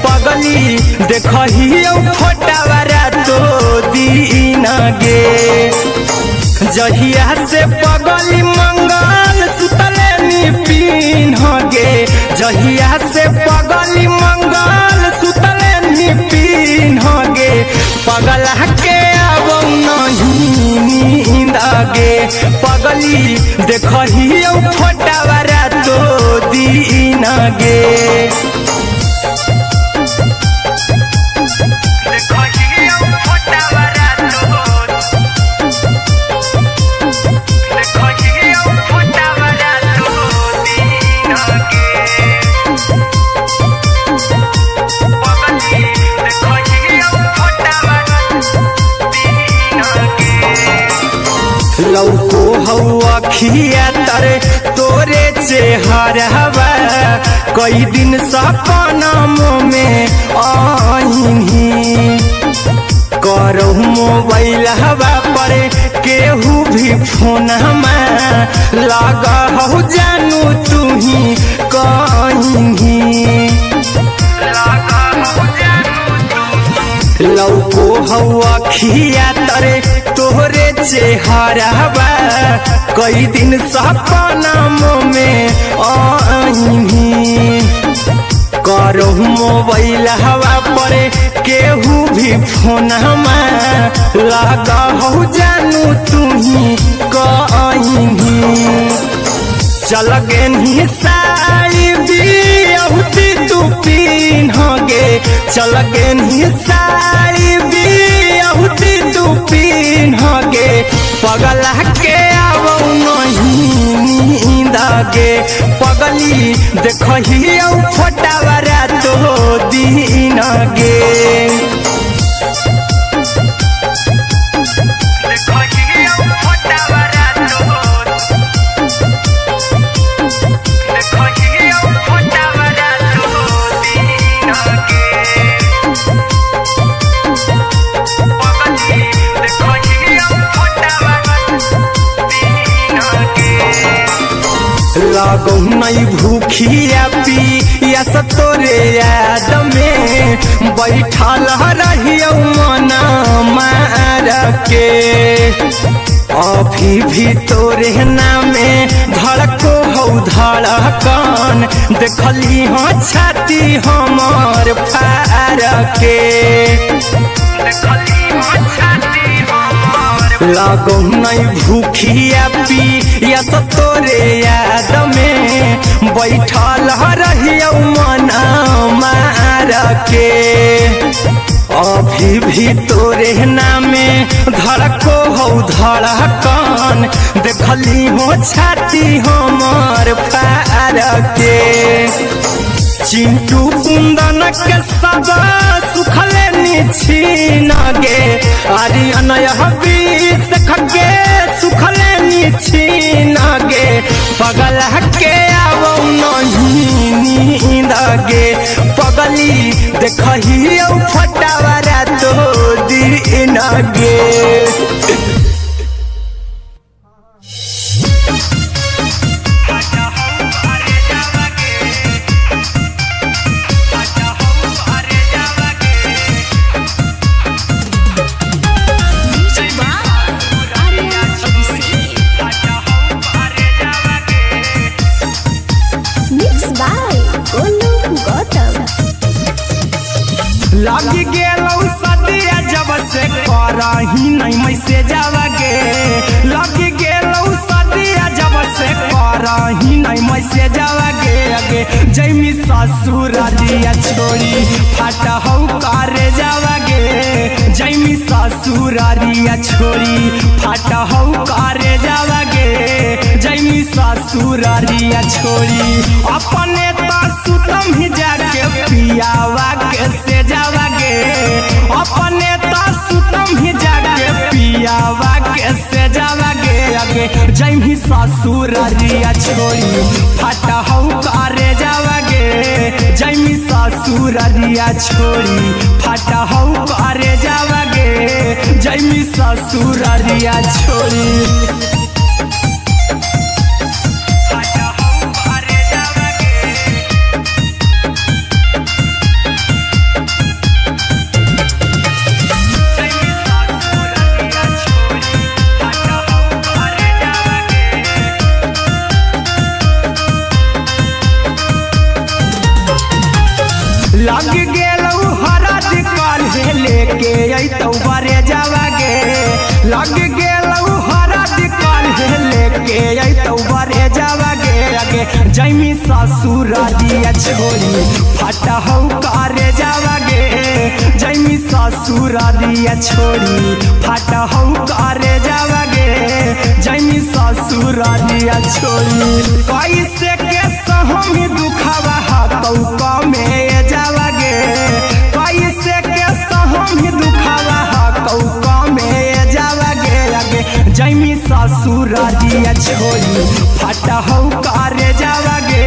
पगली देखही फोटावारा तो दीन गे जहिया से पगली मंगल सुतले निपिन गे जहिया से पगली मंगल सुतले निपिन गे पगला के अब नहीं नींद गे पगली देखही फोटावारा तो दीन गे लौको हवा खिया तरे तोरे चेहरवा कई दिन सपना में आईनी करो मोबाइल हवा पर केहू भी फोन में लगा हो जानू तू ही कहीं लौको हवा खिया तरे तोहरे चेहरवा कई दिन सपना में आईनी करो मोबाइल हवा पर केहू भी फोन लगा हो जानू तुम्ही कहीं चल गे साड़ी बियहुती तू पिन्हगे चल गे साड़ी बियहुती तू पिन्हगे पगला के आवो नहीं नींदगे पगली देखही फोटावरा तो दिन गे लागो नहीं भूखिया पिया तोरे याद में बैठल रहियो मना मार के अभी भी तोरे नामे धड़को हो धड़कन देखली हाँ छाती हमर फार के लागो नहीं भूखिया पिया तोरे याद में बैठल रहियो मना मार के अभी भी तोरे नामे धड़को हो धड़कन देखली हो छाती हमर फार के चिंटू कुंदन के सब सुखले छीन गे आर्यन बीस खगे सुखले छीन गे पगला के आवो नहीं नींद गे पगली देखही फटावरा तो दिन गे लगी गेलौ सदिया जब से करही नहीं मैसेज आवागे लगी गेलौ सदिया जब से करही नहीं मैसेज आवागे आगे जैमी ससुरारिया छोड़ी फाटा हौ करे जावागे जैमी ससुरारिया छोड़ी फाटा हौ करे जावागे जैमी ससुरारिया छोड़ी अपने तो सुतम ही जाके पियावा के से जावागे अपने तो सुतम ही जाके पियावा के से जावागे आगे जैमी ससुरारिया छोड़ी फाटा हौ करे जावागे जैमी ससुरारिया छोड़ी फाटा हौ करे जावागे जैमी ससुरारिया छोड़ी लग गेलौ हरा दिकाल लेके अइतौ बरे जावागे लग गेलौ हरा दिकाल लेके अइतौ बरे जावागे आगे जैमी ससुरारिया छोड़ी फाटा हौ करे जावागे जैमी ससुरारिया छोड़ी फाटा हौ करे जावागे जैमी ससुरारिया छोड़ी कैसे के सहम दुखावा हाथौ कमे जावागे कैसे के सहम दुखावा हाथौ कमे जावागे आगे जैमी ससुरारिया छोड़ी फाटा हौ करे जावागे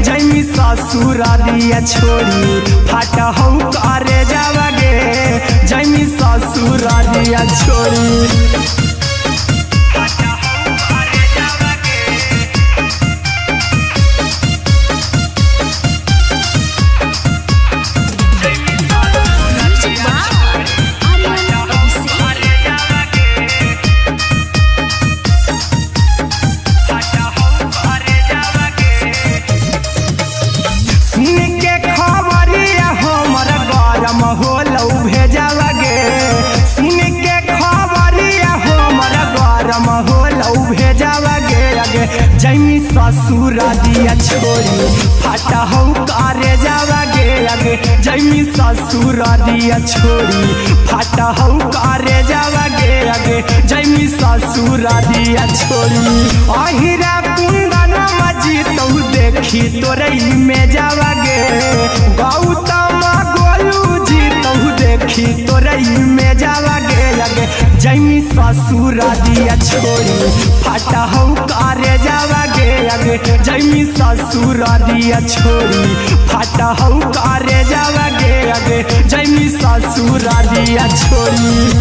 जैमी ससुरारिया छोड़ी फाटा हौ करे जावागे जैमी ससुरारिया छोड़ी ससुर दिया छोड़ी फाटा हो करे जावा गे आगे जैमी ससुर दिया छोड़ी फाटा हो करे जावा गे आगे जैमी ससुर दिया छोड़ी अहिरा कुंदन मजी तो देखी तोरई में जावा गे गौतम गोलू जी तो देखी तोरई में जावा गे आगे जैमी ससुर दिया छोड़ी फाटा हो करे जावा गे आगे जैमी ससुर दिया छोड़ी फाटा हो करे जावा गे आगे जैमी ससुर दिया छोड़ी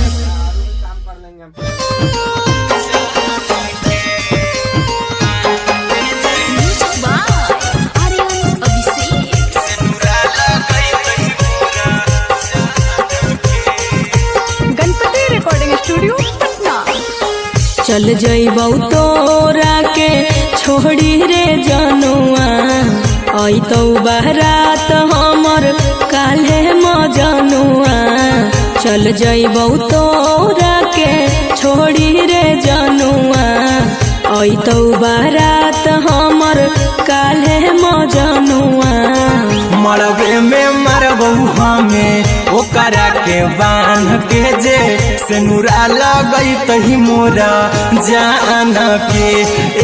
चल जइबौ तोरा के छोड़ी रे जनुआ अइतौ बारात हमर काल्हे मजनुआ चल जइबौ तोरा के छोड़ी रे जनुआ अइतौ बारात हमर काल्हे मजनुआ मरबे में मरबू हमें ओकरा के बांध के जे सेनुरा लगई तही मोरा जान के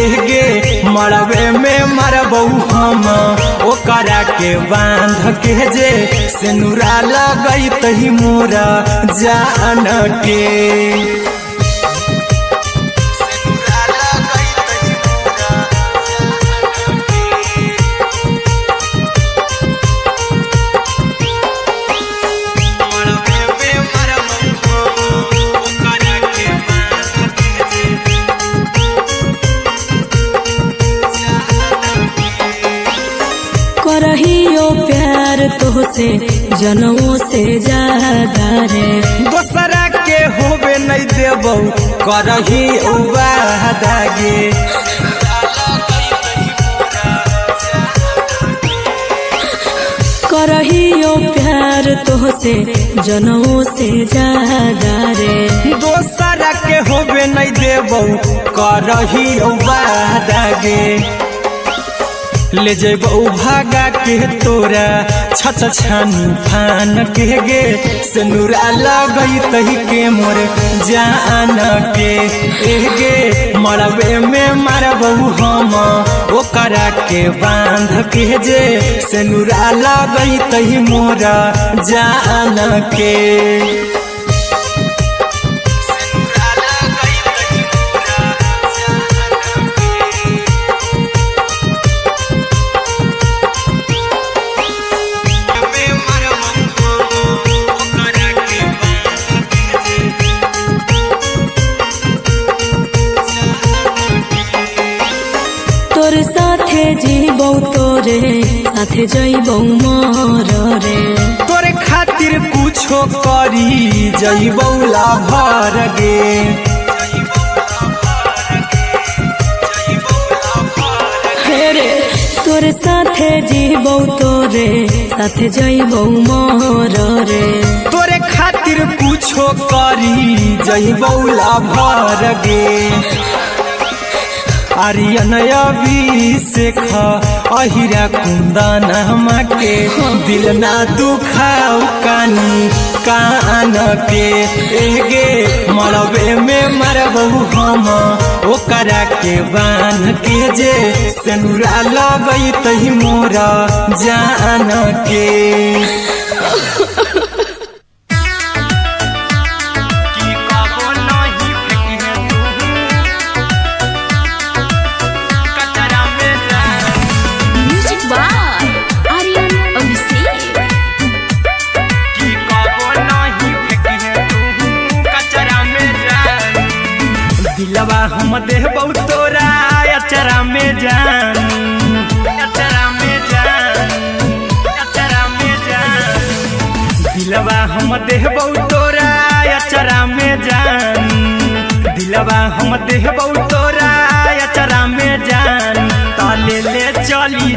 एगे मरबे में मरबू हम ओकरा के बांध के जे सेनुरा लगई तही मोरा जान के करहियो प्यार तोहसे जनमों से ज्यादा रे दोसरा के होबे नहीं देबौ करही वादा गे करहियो प्यार तोहसे जनमों से ज्यादा रे दोसरा के होबे नहीं देबौ करही वादा गे ले जेबौ भागा के तोरा छछ छानी फान के गे सेनुरा लगई तही के मोर जान के एगे मरबे में मरबौ हम ओकरा के बांध के जे सेनुरा लगई तही मोरा जान के तोरे साथे जीबौ तोरे साथे जइबौ मोर रे तोरे खातिर कुछो करी जइबौ लाभर गे रे तोरे साथे जीबौ तोरे साथे जइबौ मोर रे तोरे खातिर कुछो करी जइबौ लाभर गे आर्यन अभिषेक अहिरा कुंदन के दिल ना दुखाऊ कानी कान के एगे मरबे में मरबू हम ओकरा के बांध के जे सेनुरा लगई तही मोरा जान के दिलवा हम देबौ तोरा अचरा में जान अचरा में जान अचरा में जान दिलवा हम देबौ तोरा अचरा में जान दिलवा हम देबौ तोरा अचरा में जान ताले ले चली